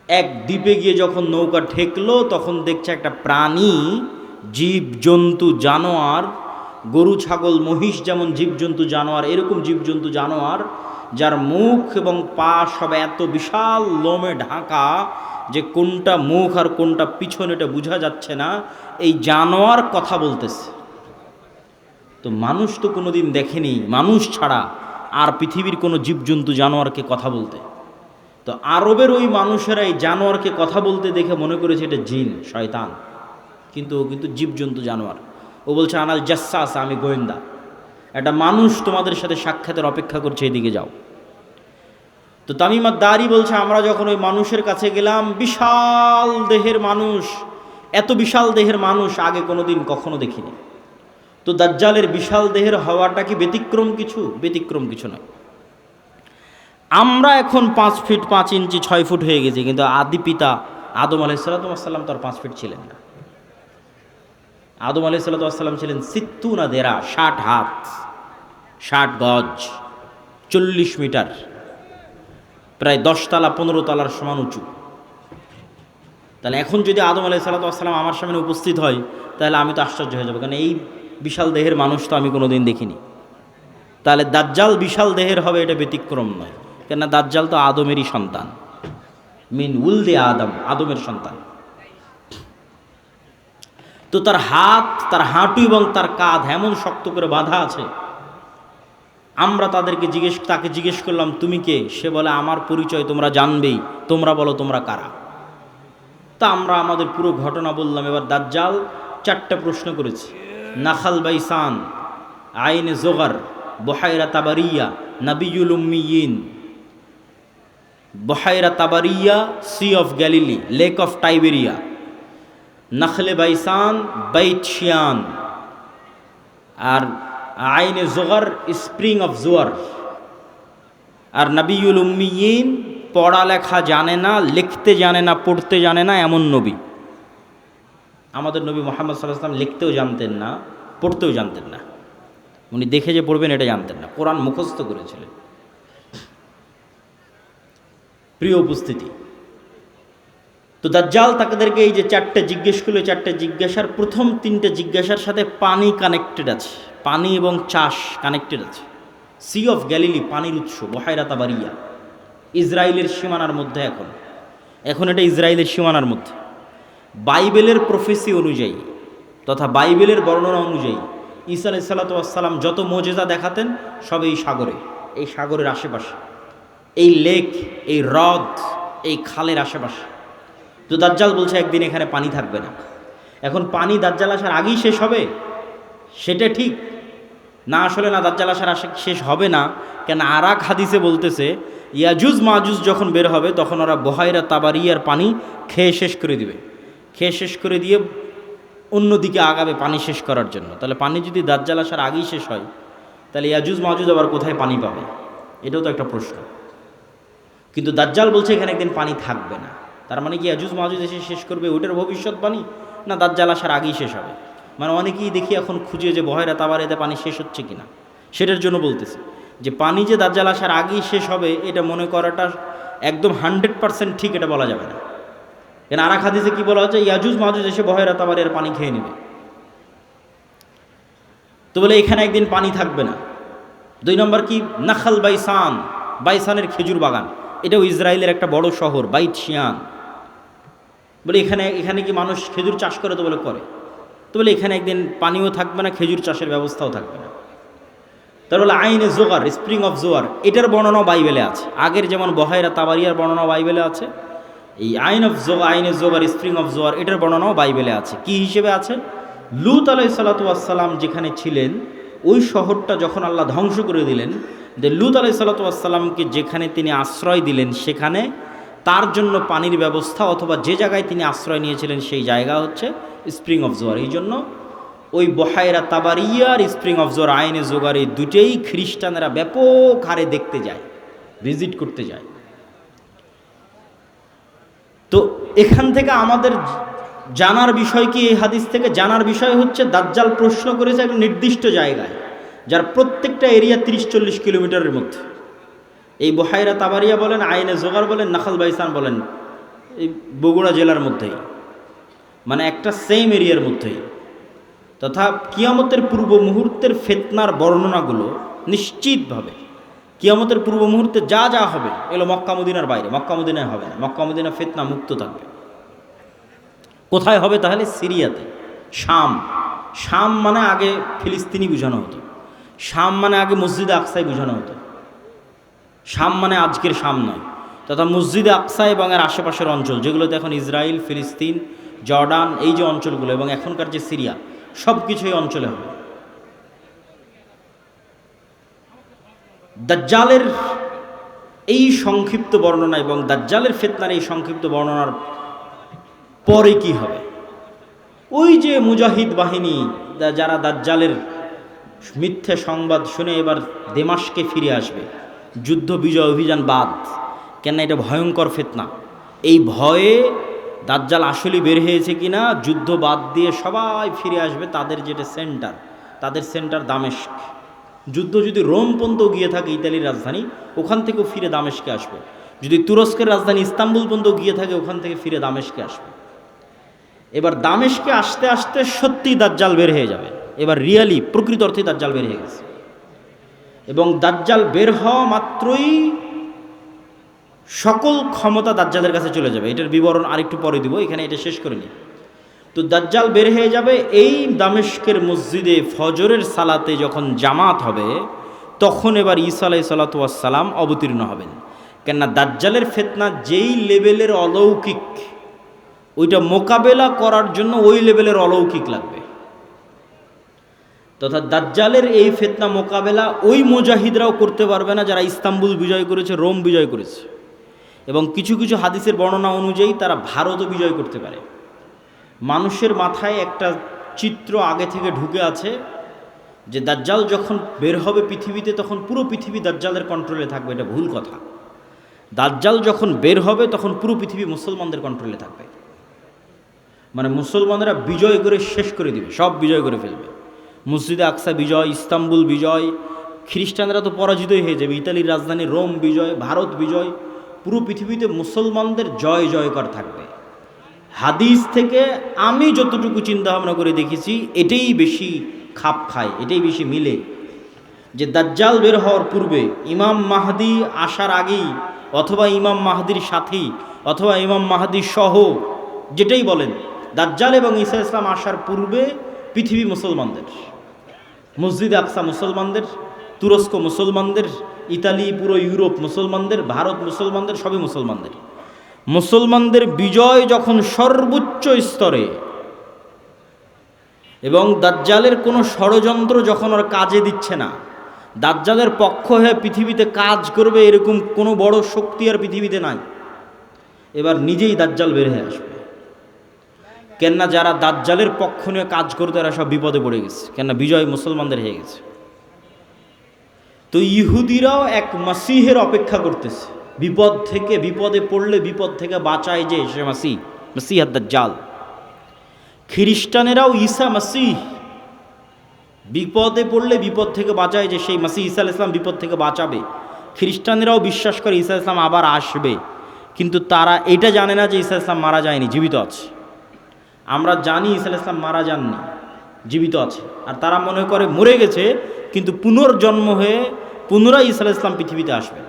এক দ্বীপে গিয়ে যখন নৌকা ঠেকলো তখন দেখছে একটা প্রাণী, জীব জন্তু জানোয়ার, গরু ছাগল মহিষ যেমন জীবজন্তু জানোয়ার, এরকম জীবজন্তু জানোয়ার যার মুখ এবং পা সব এত বিশাল লোমে ঢাকা যে কোনটা মুখ আর কোনটা পিছন এটা বোঝা যাচ্ছে না, এই জানোয়ার কথা বলতেছে। তো মানুষ তো কোনোদিন দেখেনি মানুষ ছাড়া আর পৃথিবীর কোনো জীবজন্তু জানোয়ারকে কথা বলতে। তো আরবের ওই মানুষেরা এই জানোয়ারকে কথা বলতে দেখে মনে করেছে এটা জিন, শয়তান, কিন্তু ও কিন্তু জীবজন্তু জানোয়ার। ও বলছে আনাল জাসাস, আমি গোয়েন্দা, একটা মানুষ তোমাদের সাথে সাক্ষাতের অপেক্ষা করছে, এদিকে যাও। তো তামিম আদ-দারি বলছে আমরা যখন ওই মানুষের কাছে গেলাম, বিশাল দেহের মানুষ, এত বিশাল দেহের মানুষ আগে কোনোদিন কখনো দেখিনি। তো দাজ্জালের বিশাল দেহের হওয়াটা কি ব্যতিক্রম কিছু? ব্যতিক্রম কিছু নয়। আমরা এখন 5 ফিট 5 ইঞ্চি 6 ফুট হয়ে গেছি, কিন্তু আদি পিতা আদম আলাইহিসসালাম তো আর 5 ফিট ছিলেন না। আদম আলাইহিসসালাম ছিলেন 60 দেরা, 60 হাত 60 গজ, 40 মিটার, প্রায় 10 তলা 15 তলার সমান উঁচু। তাহলে এখন যদি আদম আলাইহিসসালাম আমার সামনে উপস্থিত হয়, তাহলে আমি তো আশ্চর্য হয়ে যাবো, কারণ এই বিশাল দেহের মানুষ তো আমি কোনোদিন দেখিনি। তাহলে দাজ্জাল বিশাল দেহের হবে, এটা ব্যতিক্রম নয়, কেননা দাজ্জাল তো আদমেরই সন্তান, মিন উলদে আদম, আদমের সন্তান। তো তার হাত, তার হাঁটু এবং তার কাঁধ এমন শক্ত করে বাঁধা আছে। আমরা তাকে জিজ্ঞেস করলাম তুমি কে? সে বলে আমার পরিচয় তোমরা জানবেই, তোমরা বলো তোমরা কারা। তা আমরা আমাদের পুরো ঘটনা বললাম। এবার দাজ্জাল 4টা প্রশ্ন করেছে। নাখাল বাইসান, আইনে জোগার, বহাইরা তাবারিয়া, নাবিয়ুল উম্মিয়িন। বহাইরা তাবারিয়া, sea of Galilee, lake of Tiberias. নাখলে বাইসান, বাইত শিয়ান। আর আইনে জোগার, স্প্রিং অফ জোয়ার। আর নাবিয়ুল উম্মিয়িন, পড়ালেখা জানে না, লিখতে জানে না, পড়তে জানে না এমন নবী। আমাদের নবী মুহাম্মদ সাল্লাল্লাহু আলাইহি ওয়াসাল্লাম লিখতেও জানতেন না, পড়তেও জানতেন না। উনি দেখে যে পড়বেন এটা জানতেন না, কোরআন মুখস্থ করেছিলেন। প্রিয় উপস্থিতি, তো দাজ্জাল তাদেরকে এই যে 4টে জিজ্ঞেস করলো, 4টে জিজ্ঞাসার প্রথম 3টে জিজ্ঞাসার সাথে পানি কানেক্টেড আছে, পানি এবং চাষ কানেক্টেড আছে। সি অফ গ্যালিলি, পানির উৎস, বহাইরা তাবারিয়া, ইসরায়েলের সীমানার মধ্যে। এখন এটা ইসরায়েলের সীমানার মধ্যে। বাইবেলের প্রফেসি অনুযায়ী তথা বাইবেলের বর্ণনা অনুযায়ী ঈসা আলাইহিস সালাম যত মোজেজা দেখাতেন সব এই সাগরে, এই সাগরের আশেপাশে, এই লেক, এই হ্রদ, এই খালের আশেপাশে। তো দাজ্জাল বলছে একদিন এখানে পানি থাকবে না। এখন পানি দাজ্জাল আসার আগেই শেষ হবে সেটা ঠিক না, আসলে না, দাজ্জাল আসার শেষ হবে না। কেন আর এক হাদিসে বলতেছে ইয়াজুজ মাজুজ যখন বের হবে তখন ওরা বহাইরা তাবারিয়ার পানি খেয়ে শেষ করে দিবে, খেয়ে শেষ করে দিয়ে অন্যদিকে আগাবে পানি শেষ করার জন্য। তাহলে পানি যদি দাজ্জাল আসার আগেই শেষ হয়, তাহলে ইয়াজুজ মাজুজ আবার কোথায় পানি পাবে? এটাও তো একটা প্রশ্ন। কিন্তু দাজ্জাল বলছে এখানে একদিন পানি থাকবে না। তার মানে কি ইয়াজুজ মাজুজ এসে শেষ করবে ওটার ভবিষ্যৎবাণী, না দাজ্জাল আসার আগেই শেষ হবে? মানে অনেকেই দেখি এখন খুঁজে যে বহাইরা তাবারিয়াতে পানি শেষ হচ্ছে কিনা, সেটার জন্য বলতেছে যে পানি যে দাজ্জাল আসার আগেই শেষ হবে এটা মনে করাটা একদম 100% ঠিক এটা বলা যাবে না। কেন আর এক হাদিসে কি বলা হচ্ছে? ইয়াজুজ মাজুজ এসে বহাইরা তাবারিয়ার পানি খেয়ে নেবে। তো বলে এখানে একদিন পানি থাকবে না। 2 নম্বর কি? নাখাল বাইসান, বাইসানের খেজুর বাগান, এটাও ইসরায়েলের একটা বড় শহর, বাইত শিয়ান। বলে এখানে কি মানুষ খেজুর চাষ করে? তো বলে করে। তো বলে এখানে একদিন পানিও থাকবে না, খেজুর চাষের ব্যবস্থাও থাকবে না। তার বলে আইনে জোগার, স্প্রিং অফ জোয়ার, এটার বর্ণনাও বাইবেলে আছে। আগের যেমন বহাইরা তাবারিয়ার বর্ণনাও বাইবেলে আছে, এই আইনে জোগার, স্প্রিং অফ জোয়ার, এটার বর্ণনাও বাইবেলে আছে। কি হিসেবে আছে? লূত আলাইহিস সালাম যেখানে ছিলেন ওই শহরটা যখন আল্লাহ ধ্বংস করে দিলেন, যে লূত আলাইহিস সালামকে যেখানে তিনি আশ্রয় দিলেন সেখানে তার জন্য পানির ব্যবস্থা, অথবা যে জায়গায় তিনি আশ্রয় নিয়েছিলেন সেই জায়গা হচ্ছে স্প্রিং অফ জোয়ার। এই জন্য ওই বহাইরা তাবারিয়ার স্প্রিং অফ জোয়ার, আইনে জোগার, এই দুটেই খ্রিস্টানেরা ব্যাপক হারে দেখতে যায়, ভিজিট করতে যায়। তো এখান থেকে আমাদের জানার বিষয় কি? এই হাদিস থেকে জানার বিষয় হচ্ছে দাজ্জাল প্রশ্ন করেছে একটা নির্দিষ্ট জায়গায়, যার প্রত্যেকটা এরিয়া 30-40 কিলোমিটারের মধ্যে। এই বহাইরা তাবারিয়া বলেন, আইনে জোগার বলেন, নাখাল বাইসান বলেন, এই বগুড়া জেলার মধ্যেই, মানে একটা সেম এরিয়ার মধ্যেই। তথা কিয়ামতের পূর্ব মুহূর্তের ফিতনার বর্ণনাগুলো নিশ্চিতভাবে কিয়ামতের পূর্ব মুহূর্তে যা যা হবে এগুলো মক্কা মদিনার বাইরে, মক্কা মদিনায় হবে না। মক্কা মদিনা ফিতনা মুক্ত থাকবে। কোথায় হবে তাহলে? সিরিয়াতে, শাম। শাম মানে আগে ফিলিস্তিনি বোঝানো হতো, শাম মানে আগে মসজিদে আকসাই বোঝানো হতো। শাম মানে আজকের শাম নয়, তথা মসজিদে আকসা এবং এর আশেপাশের অঞ্চল যেগুলোতে এখন ইসরায়েল, ফিলিস্তিন, জর্ডান, এই যে অঞ্চলগুলো এবং এখনকার যে সিরিয়া, সব কিছু এই অঞ্চলে হবে। দাজ্জালের এই সংক্ষিপ্ত বর্ণনা এবং দাজ্জালের ফিতনার এই সংক্ষিপ্ত বর্ণনার পরে কি হবে? ওই যে মুজাহিদ বাহিনী যারা দাজ্জালের মিথ্যে সংবাদ শুনে এবার দেমাশকে ফিরে আসবে, যুদ্ধ বিজয় অভিযান বাদ, কেন এটা ভয়ঙ্কর ফিতনা। এই ভয়ে দাজ্জাল আসলে বের হয়েছে কিনা, যুদ্ধ বাদ দিয়ে সবাই ফিরে আসবে তাদের যেটা সেন্টার, তাদের সেন্টার দামেস্ক। যুদ্ধ যদি রোম পর্যন্ত গিয়ে থাকে, ইতালির রাজধানী, ওখান থেকেও ফিরে দামেস্কে আসবে। যদি তুরস্কের রাজধানী ইস্তাম্বুল পর্যন্ত গিয়ে থাকে, ওখান থেকে ফিরে দামেস্কে আসবে। এবার দামেস্কে আসতে আসতে সত্যি দাজ্জাল বের হয়ে যাবে। এবার রিয়ালি প্রকৃত অর্থে দাজ্জাল বের হয়ে গেছে। এবং দাজ্জাল বের হওয়া মাত্রই সকল ক্ষমতা দাজ্জালের কাছে চলে যাবে। এটার বিবরণ আরেকটু পরে দিব, এখানে এটা শেষ করে নিই। তো দাজ্জাল বের হয়ে যাবে। এই দামেস্কের মসজিদে ফজরের সালাতে যখন জামাত হবে, তখন এবার ঈসা আলাইহিস সালাতু ওয়াস সালাম অবতীর্ণ হবেন। কেননা দাজ্জালের ফিতনা যেই লেভেলের অলৌকিক, ওইটা মোকাবেলা করার জন্য ওই লেভেলের অলৌকিক লাগবে। তথা দাজ্জালের এই ফিতনা মোকাবেলা ওই মুজাহিদরাও করতে পারবে না যারা ইস্তাম্বুল বিজয় করেছে, রোম বিজয় করেছে। এবং কিছু কিছু হাদিসের বর্ণনা অনুযায়ী তারা ভারতও বিজয় করতে পারে। মানুষের মাথায় একটা চিত্র আগে থেকে ঢুকে আছে যে দাজ্জাল যখন বের হবে পৃথিবীতে, তখন পুরো পৃথিবী দাজ্জালের কন্ট্রোলে থাকবে। এটা ভুল কথা। দাজ্জাল যখন বের হবে তখন পুরো পৃথিবী মুসলমানদের কন্ট্রোলে থাকবে। মানে মুসলমানেরা বিজয় করে শেষ করে দিবে, সব বিজয় করে ফেলবে। মসজিদে আকসা বিজয়, ইস্তাম্বুল বিজয়, খ্রিস্টানরা তো পরাজিতই হয়ে যাবে, ইতালির রাজধানী রোম বিজয়, ভারত বিজয়, পুরো পৃথিবীতে মুসলমানদের জয় জয়কার থাকবে। হাদিস থেকে আমি যতটুকু চিন্তা ভাবনা করে দেখেছি, এটাই বেশি খাপ খায়, এটাই বেশি মিলে, যে দাজ্জাল বের হওয়ার পূর্বে, ইমাম মাহদি আসার আগেই, অথবা ইমাম মাহদির সাথী, অথবা ইমাম মাহদি সহ, যেটাই বলেন, দাজ্জাল এবং ঈসা ইসলাম আসার পূর্বে পৃথিবী মুসলমানদের, মসজিদে আকসা মুসলমানদের, তুরস্ক মুসলমানদের, ইতালি, পুরো ইউরোপ মুসলমানদের, ভারত মুসলমানদের, সবই মুসলমানদের। মুসলমানদের বিজয় যখন সর্বোচ্চ স্তরে, এবং দাজ্জালের কোনো ষড়যন্ত্র যখন ওর কাজে দিচ্ছে না, দাজ্জালের পক্ষ হয়ে পৃথিবীতে কাজ করবে এরকম কোনো বড় শক্তি আর পৃথিবীতে নাই, এবার নিজেই দাজ্জাল বের হয়ে আসবে। কেননা যারা দাজ্জালের পক্ষ নিয়ে কাজ করতে, এরা সব বিপদে পড়ে গেছে, কেননা বিজয় মুসলমানদের হয়ে গেছে। তো ইহুদিরাও এক মাসিহের অপেক্ষা করতেছে, বিপদ থেকে, বিপদে পড়লে বিপদ থেকে বাঁচায় যে সে মাসিহ, মাসিহ দাজ্জাল। খ্রিস্টানেরাও ঈসা মাসিহ, বিপদে পড়লে বিপদ থেকে বাঁচায় যে সেই মাসিহ ঈসা আলাইহিস সালাম বিপদ থেকে বাঁচাবে। খ্রিস্টানেরাও বিশ্বাস করে ঈসা আলাইহিস সালাম আবার আসবে, কিন্তু তারা এটা জানে না যে ঈসা আলাইহিস সালাম মারা যায়নি, জীবিত আছে। আমরা জানি ঈসা আলাইহিস সালাম মারা যাননি, জীবিত আছে। আর তারা মনে করে মরে গেছে, কিন্তু পুনর্জন্ম হয়ে পুনরায় ঈসা আলাইহিস সালাম পৃথিবীতে আসবে,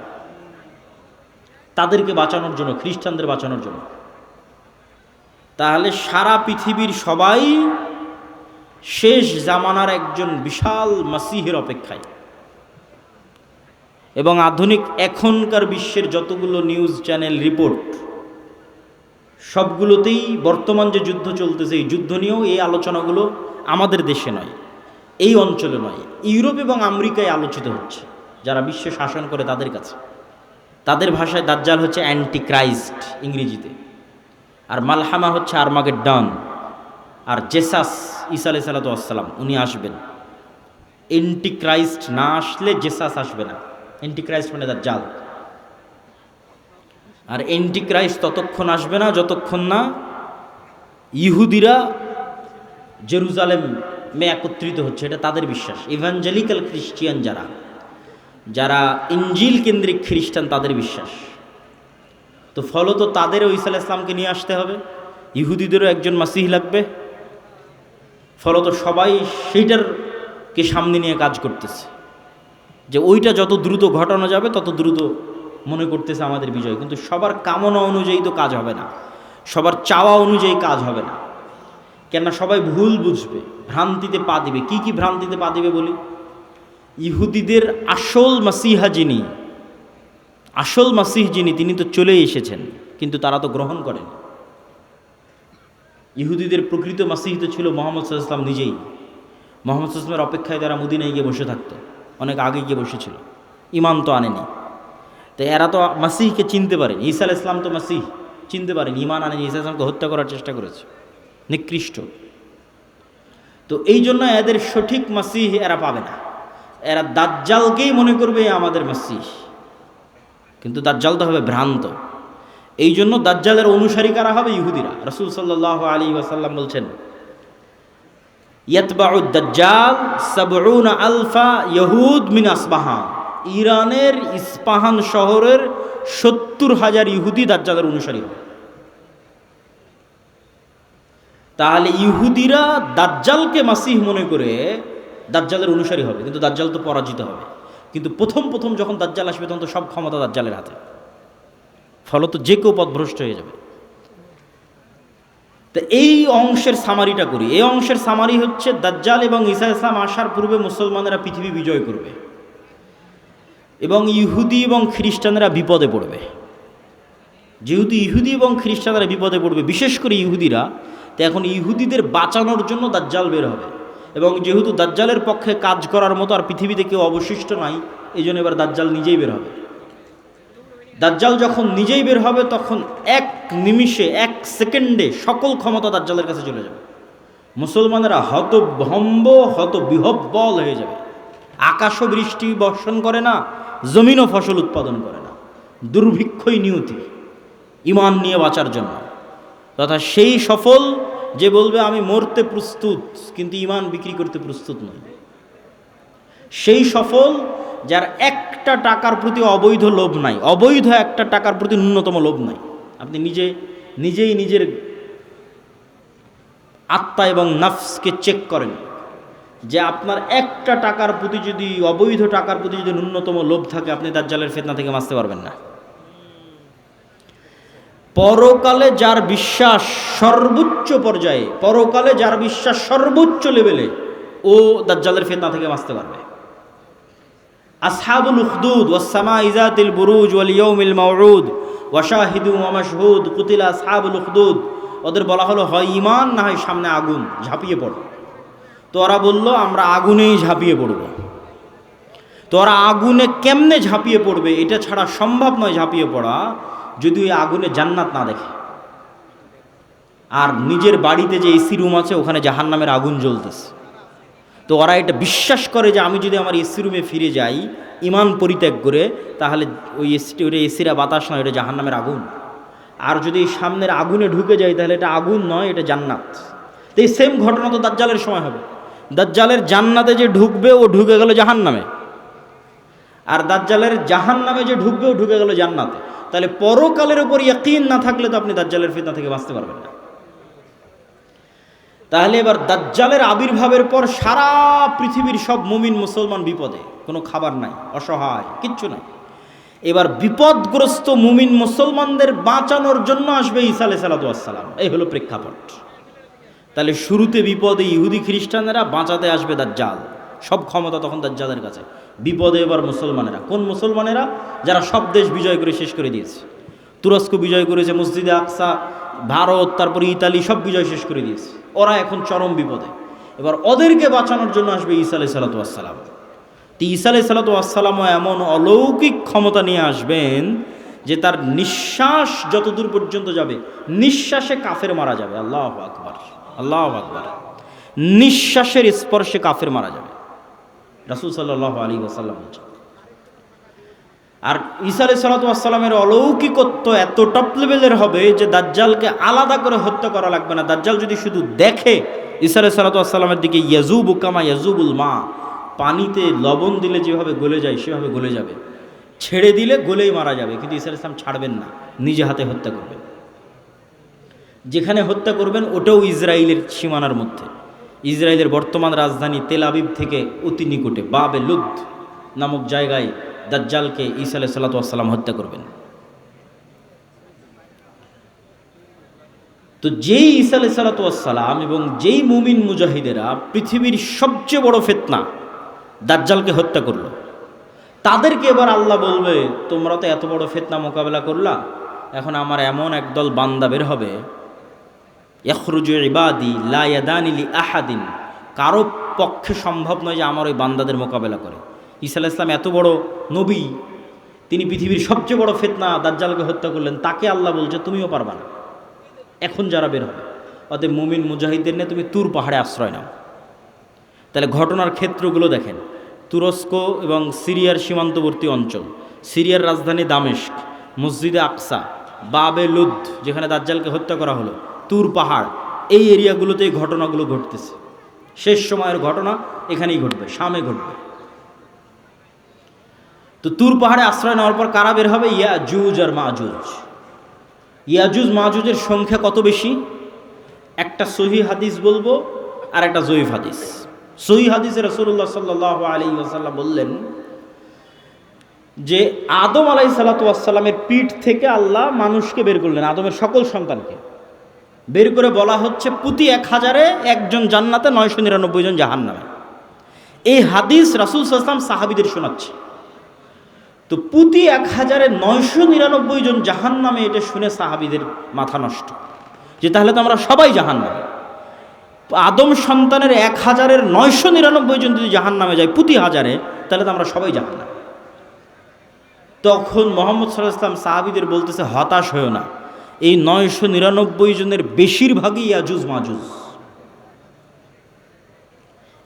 তাদেরকে বাঁচানোর জন্য, খ্রিস্টানদের বাঁচানোর জন্য। তাহলে সারা পৃথিবীর সবাই শেষ জামানার একজন বিশাল মাসিহের অপেক্ষায়। এবং আধুনিক এখনকার বিশ্বের যতগুলো নিউজ চ্যানেল রিপোর্ট, সবগুলোতেই বর্তমান যে যুদ্ধ চলতেছে, এই যুদ্ধ নিয়েও এই আলোচনাগুলো আমাদের দেশে নয়, এই অঞ্চলে নয়, ইউরোপ এবং আমেরিকায় আলোচিত হচ্ছে, যারা বিশ্ব শাসন করে তাদের কাছে। তাদের ভাষায় দাজ্জাল হচ্ছে অ্যান্টি ক্রাইস্ট ইংরেজিতে, আর মালহামা হচ্ছে আর্মাগেড্ডন, আর জেসাস ঈসা আলাইহিস সালাতু ওয়াস সালাম উনি আসবেন। অ্যান্টি ক্রাইস্ট না আসলে জেসাস আসবে না। অ্যান্টি ক্রাইস্ট মানে দাজ্জাল। আর অ্যান্টি ক্রাইস্ট ততক্ষণ আসবে না যতক্ষণ না ইহুদিরা জেরুজালেমে একত্রিত হচ্ছে, এটা তাদের বিশ্বাস। ইভাঞ্জেলিক্যাল খ্রিস্টিয়ান যারা, যারা ইঞ্জিল কেন্দ্রিক খ্রিস্টান, তাদের বিশ্বাস। তো ফলত তাদেরও ঈসা আলাইহিস সালামকে নিয়ে আসতে হবে, ইহুদিদেরও একজন মাসিহ লাগবে। ফলত সবাই সেইটারকে সামনে নিয়ে কাজ করতেছে যে ওইটা যত দ্রুত ঘটানো যাবে তত দ্রুত মনে করতেছে আমাদের বিজয়। কিন্তু সবার কামনা অনুযায়ী তো কাজ হবে না, সবার চাওয়া অনুযায়ী কাজ হবে না। কেননা সবাই ভুল বুঝবে, ভ্রান্তিতে পা দিবে। কি কি ভ্রান্তিতে পা দিবে বলি? ইহুদিদের আসল মাসিহা যিনি, আসল মাসিহ যিনি, তিনি তো চলেই এসেছেন, কিন্তু তারা তো গ্রহণ করেন। ইহুদিদের প্রকৃত মাসিহ তো ছিল মুহাম্মদ সাল্লাল্লাহু আলাইহি ওয়াসাল্লাম নিজেই। মুহাম্মদ সাল্লাল্লাহু আলাইহি ওয়াসাল্লামের অপেক্ষায় তারা মদিনায় গিয়ে বসে থাকতো, অনেক আগে গিয়ে বসেছিল, ইমান তো আনেনি। তো এরা তো মাসিহকে চিনতে পারেনি। ঈসা আলাইহিস সালাম তো মাসিহ চিনতে পারেনি, ইমান আনেনি, ঈসা আলাইহিস সালামকে হত্যা করার চেষ্টা করেছে, নিকৃষ্ট। তো এই জন্য এদের সঠিক মাসিহ এরা পাবে না। এরা দাজ্জালকেই মনে করবে আমাদের মাসিহ, কিন্তু দাজ্জাল তো হবে ভ্রান্ত। এই জন্য দাজ্জালের অনুসারী কারা হবে? ইহুদিরা। রাসূল সাল্লাল্লাহু আলাইহি ওয়াসাল্লাম বলছেন, ইয়াতবাউ দাজ্জাল ৭০ আলফা ইহুদ মিন আসবাহান। ইরানের ইস্পাহান শহরের ৭০,০০০ ইহুদি দাজ্জালের অনুসারী হবে। তাহলে ইহুদিরা দাজ্জালকে মাসিহ মনে করে দাজ্জালের অনুসারী হবে, কিন্তু দাজ্জাল তো পরাজিত হবে। কিন্তু প্রথম প্রথম যখন দাজ্জাল আসবে তখন তো সব ক্ষমতা দাজ্জালের হাতে, ফলত যে কেউ পথভ্রষ্ট হয়ে যাবে। তো এই অংশের সামারিটা করি। এই অংশের সামারি হচ্ছে, দাজ্জাল এবং ঈসা আলাইহিস সালাম আসার পূর্বে মুসলমানেরা পৃথিবী বিজয় করবে এবং ইহুদি এবং খ্রিস্টানরা বিপদে পড়বে। যেহেতু ইহুদি এবং খ্রিস্টানরা বিপদে পড়বে, বিশেষ করে ইহুদিরা, তো এখন ইহুদিদের বাঁচানোর জন্য দাজ্জাল বের হবে। এবং যেহেতু দাজ্জালের পক্ষে কাজ করার মতো আর পৃথিবীতে কেউ অবশিষ্ট নাই, এই জন্য এবার দাজ্জাল নিজেই বের হবে। দাজ্জাল যখন নিজেই বের হবে তখন এক নিমিষে, এক সেকেন্ডে সকল ক্ষমতা দাজ্জালের কাছে চলে যাবে। মুসলমানেরা হতভম্ব, হতবিহ্বল হয়ে যাবে। আকাশও বৃষ্টি বর্ষণ করে না, জমিনও ফসল উৎপাদন করে না, দুর্ভিক্ষই নিয়তি ইমান নিয়ে বাঁচার জন্য। তথা সেই সফল যে বলবে আমি মরতে প্রস্তুত কিন্তু ইমান বিক্রি করতে প্রস্তুত নই। সেই সফল যার একটা টাকার প্রতি অবৈধ লোভ নাই, অবৈধ একটা টাকার প্রতি ন্যূনতম লোভ নাই। আপনি নিজেই নিজের আত্মা এবং নফসকে চেক করেন যে আপনার একটা টাকার প্রতি যদি, অবৈধ টাকার প্রতি যদি ন্যূনতম লোভ থাকে, আপনি দাজ্জালের ফিতনা থেকে বাঁচতে পারবেন না। পরকালে যার বিশ্বাস সর্বোচ্চ পর্যায়ে, পরকালে যার বিশ্বাস সর্বোচ্চ লেভেলে, ও দাজ্জালের ফিতনা থেকে বাঁচতে পারবে। আসহাবুল উখদুদ ওয়াস সামাই যাতিল বুরুজ ওয়াল ইয়াউমিল মাউউদ ওয়া শাহিদু ওয়া মাশহুদ কুতিলা আসহাবুল উখদুদ। ওদের বলা হলো হয় ঈমান না হয় সামনে আগুন, ঝাঁপিয়ে পড়ো। তো ওরা বলল আমরা আগুনেই ঝাঁপিয়ে পড়ব। তো ওরা আগুনে কেমনে ঝাঁপিয়ে পড়বে এটা ছাড়া সম্ভব নয় ঝাঁপিয়ে পড়া, যদি ওই আগুনে জান্নাত না দেখে। আর নিজের বাড়িতে যে এসি রুম আছে ওখানে জাহান্নামের আগুন জ্বলতেছে। তো ওরা এটা বিশ্বাস করে যে আমি যদি আমার এসি রুমে ফিরে যাই ইমান পরিত্যাগ করে, তাহলে ওই এসিরা বাতাস নয়, এটা জাহান্নামের আগুন। আর যদি সামনের আগুনে ঢুকে যায় তাহলে এটা আগুন নয়, এটা জান্নাত। তো এই সেম ঘটনা তো দাজ্জালের সময় হবে। দাজ্জালের জান্নাতে যে ঢুকবে ও ঢুকে গেল জাহান্নামে, আর দাজ্জালের জাহান্নামে যে ঢুকবে ও ঢুকে গেল জান্নাতে। তাহলে পরকালের উপর ইয়াকিন না থাকলে তো আপনি দাজ্জালের ফিতনা থেকে বাঁচতে পারবেন না। তাহলে এবার দাজ্জালের আবির্ভাবের পর সারা পৃথিবীর সব মুমিন মুসলমান বিপদে, কোনো খাবার নাই, অসহায়, কিচ্ছু নাই। এবার বিপদগ্রস্ত মুমিন মুসলমানদের বাঁচানোর জন্য আসবে ঈসা আলাইহিস সালাম। এই হলো প্রেক্ষাপট। তাহলে শুরুতে বিপদে ইহুদি খ্রিস্টানেরা, বাঁচাতে আসবে দাজ্জাল। সব ক্ষমতা তখন দাজ্জালের কাছে। বিপদে এবার মুসলমানেরা। কোন মুসলমানেরা? যারা সব দেশ বিজয় করে শেষ করে দিয়েছে। তুরস্ক বিজয় করেছে, মসজিদে আকসা, ভারত, তারপরে ইতালি, সব বিজয় শেষ করে দিয়েছে। ওরা এখন চরম বিপদে। এবার ওদেরকে বাঁচানোর জন্য আসবে ঈসা আলাইহিস সালাম। তো ঈসা আলাইহিস সালামও এমন অলৌকিক ক্ষমতা নিয়ে আসবেন যে তার নিঃশ্বাস যতদূর পর্যন্ত যাবে, নিঃশ্বাসে কাফের মারা যাবে। আল্লাহু আকবার, আল্লাহু আকবার। নিঃশ্বাসের স্পর্শে কাফের মারা যাবে। রাসূল সাল্লাল্লাহু আলাইহি ওয়াসাল্লাম বলেছেন। আর ঈসা আলাইহিস সালামের অলৌকিকত্ব এত টপ লেভেলের হবে যে দাজ্জালকে আলাদা করে হত্যা করা লাগবে না। দাজ্জাল যদি শুধু দেখে ঈসা আলাইহিস সালামের দিকে, ইয়াজুবু কামা ইয়াজুবুল মা, পানিতে লবণ দিলে যেভাবে গলে যায় সেভাবে গলে যাবে। ছেড়ে দিলে গলেই মারা যাবে, কিন্তু ঈসা আলাইহিস সালাম ছাড়বেন না, নিজে হাতে হত্যা করবেন। যেখানে হত্যা করবেন ওটাও ইসরায়েলের সীমানার মধ্যে, ইসরায়েলের বর্তমান রাজধানী তেল আবিব থেকে অতি নিকটে বাবে লুদ নামক জায়গায় দাজ্জালকে ঈসা আলাইহিস সালাতু ওয়াস সালাম হত্যা করবেন। তো যেই ঈসা আলাইহিস সালাতু ওয়াস সালাম এবং যেই মুমিন মুজাহিদেরা পৃথিবীর সবচেয়ে বড় ফিতনা দাজ্জালকে হত্যা করলো, তাদেরকে এবার আল্লাহ বলবে তোমরা তো এত বড় ফিতনা মোকাবেলা করলা, এখন আমার এমন একদল বান্দা বের হবে, ইয়াখরুজু ইবাদি লা ইয়াদানি লি আহাদিন, কারো পক্ষে সম্ভব নয় যে আমার ওই বান্দাদের মোকাবেলা করে। ঈসা আলাইহিস সালাম এত বড় নবী, তিনি পৃথিবীর সবচেয়ে বড় ফিতনা দাজ্জালকে হত্যা করলেন, তাকে আল্লাহ বলছে তুমিও পারবা না এখন যারা বের হবে। অতএব মুমিন মুজাহিদদের নিয়ে তুমি তুর পাহাড়ে আশ্রয় নাও। তাহলে ঘটনার ক্ষেত্রগুলো দেখেন, তুরস্ক এবং সিরিয়ার সীমান্তবর্তী অঞ্চল, সিরিয়ার রাজধানী দামেস্ক, মসজিদে আকসা, বাবে লুদ যেখানে দাজ্জালকে হত্যা করা হলো, তুর পাহাড়, এই এরিয়াগুলোতেই ঘটনাগুলো ঘটতেছে। শেষ সময়ের ঘটনা এখানেই ঘটবে, শামে ঘটবে। তো তুর পাহাড়ে আশ্রয় নেওয়ার পর কারা বের হবে? ইয়াজুজ আর মাজুজ। ইয়াজুজ মাজুজের সংখ্যা কত বেশি? একটা সহিহ হাদিস বলবো আর একটা জয়ীফ হাদিস। সহিহ হাদিসে রাসূলুল্লাহ সাল্লাল্লাহু আলাইহি ওয়াসাল্লাম বললেন যে আদম আলাইহিস সালাতু ওয়াস সালামের পিঠ থেকে আল্লাহ মানুষকে বের করলেন, আদমের সকল সন্তানকে বের করে বলা হচ্ছে প্রতি 1000-এ একজন জান্নাতে, 999 জন জাহান্নামে। এই হাদিস রাসূল সাল্লাল্লাহু আলাইহি ওয়াসাল্লাম সাহাবীদের শোনাচ্ছে। তো প্রতি 1000-এ 999 জন জাহান্নামে, এটা শুনে সাহাবীদের মাথা নষ্ট, যে তাহলে তো আমরা সবাই জাহান্নামে। আদম সন্তানের 1000-এর 999 জন যদি জাহান্নামে যায় প্রতি 1000-এ, তাহলে তো আমরা সবাই জাহান্নামে। তখন মুহাম্মদ সাল্লাল্লাহু আলাইহি ওয়াসাল্লাম সাহাবীদের বলতেছে হতাশ হয়েও না, এই 999 জনের বেশিরভাগই ইয়াজুজ মাজুজ।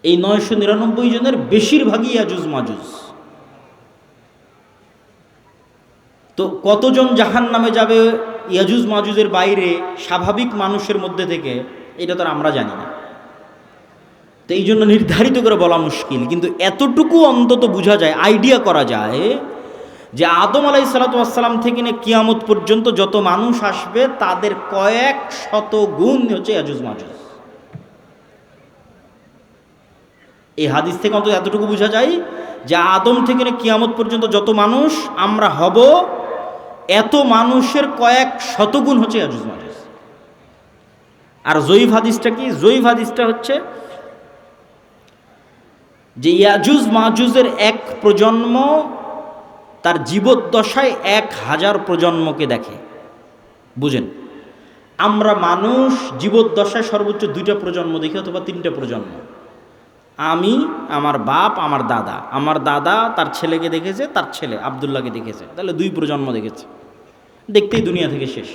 এই 999 জনের বেশিরভাগই ইয়াজুজ মাজুজ। তো কতজন জাহান্নামে যাবে ইয়াজুজ মাজুজের বাইরে স্বাভাবিক মানুষের মধ্যে থেকে, এটা তো আমরা জানি না। তো এই জন্য নির্ধারিত করে বলা মুশকিল, কিন্তু এতটুকু অন্তত বোঝা যায়, আইডিয়া করা যায় যে আদম আলাইহিস সালাতু ওয়াস সালাম থেকে নিয়ে কিয়ামত পর্যন্ত যত মানুষ আসবে তাদের কয়েক শত গুণ হচ্ছে ইয়াজুজ মাজুজ। এই হাদিস থেকে অন্তত এতটুকু বোঝা যায় যে আদম থেকে নিয়ে কিয়ামত পর্যন্ত যত মানুষ আমরা হব, এত মানুষের কয়েক শতগুণ হচ্ছে ইয়াজুজ মাজুজ। আর জয়ীফ হাদিসটা কি? জয়ীফ হাদিসটা হচ্ছে যে ইয়াজুজ মাজুজের এক প্রজন্ম তার জীবদ্দশায় 1000 প্রজন্মকে দেখে। বুঝেন, আমরা মানুষ জীবদ্দশায় সর্বোচ্চ 2টা প্রজন্ম দেখি অথবা 3টা প্রজন্ম। আমি, আমার বাপ, আমার দাদা, আমার দাদা তার ছেলেকে দেখেছে, তার ছেলে আব্দুল্লাহকে দেখেছে, তাহলে 2 প্রজন্ম দেখেছে, দেখতেই দুনিয়া থেকে শেষ।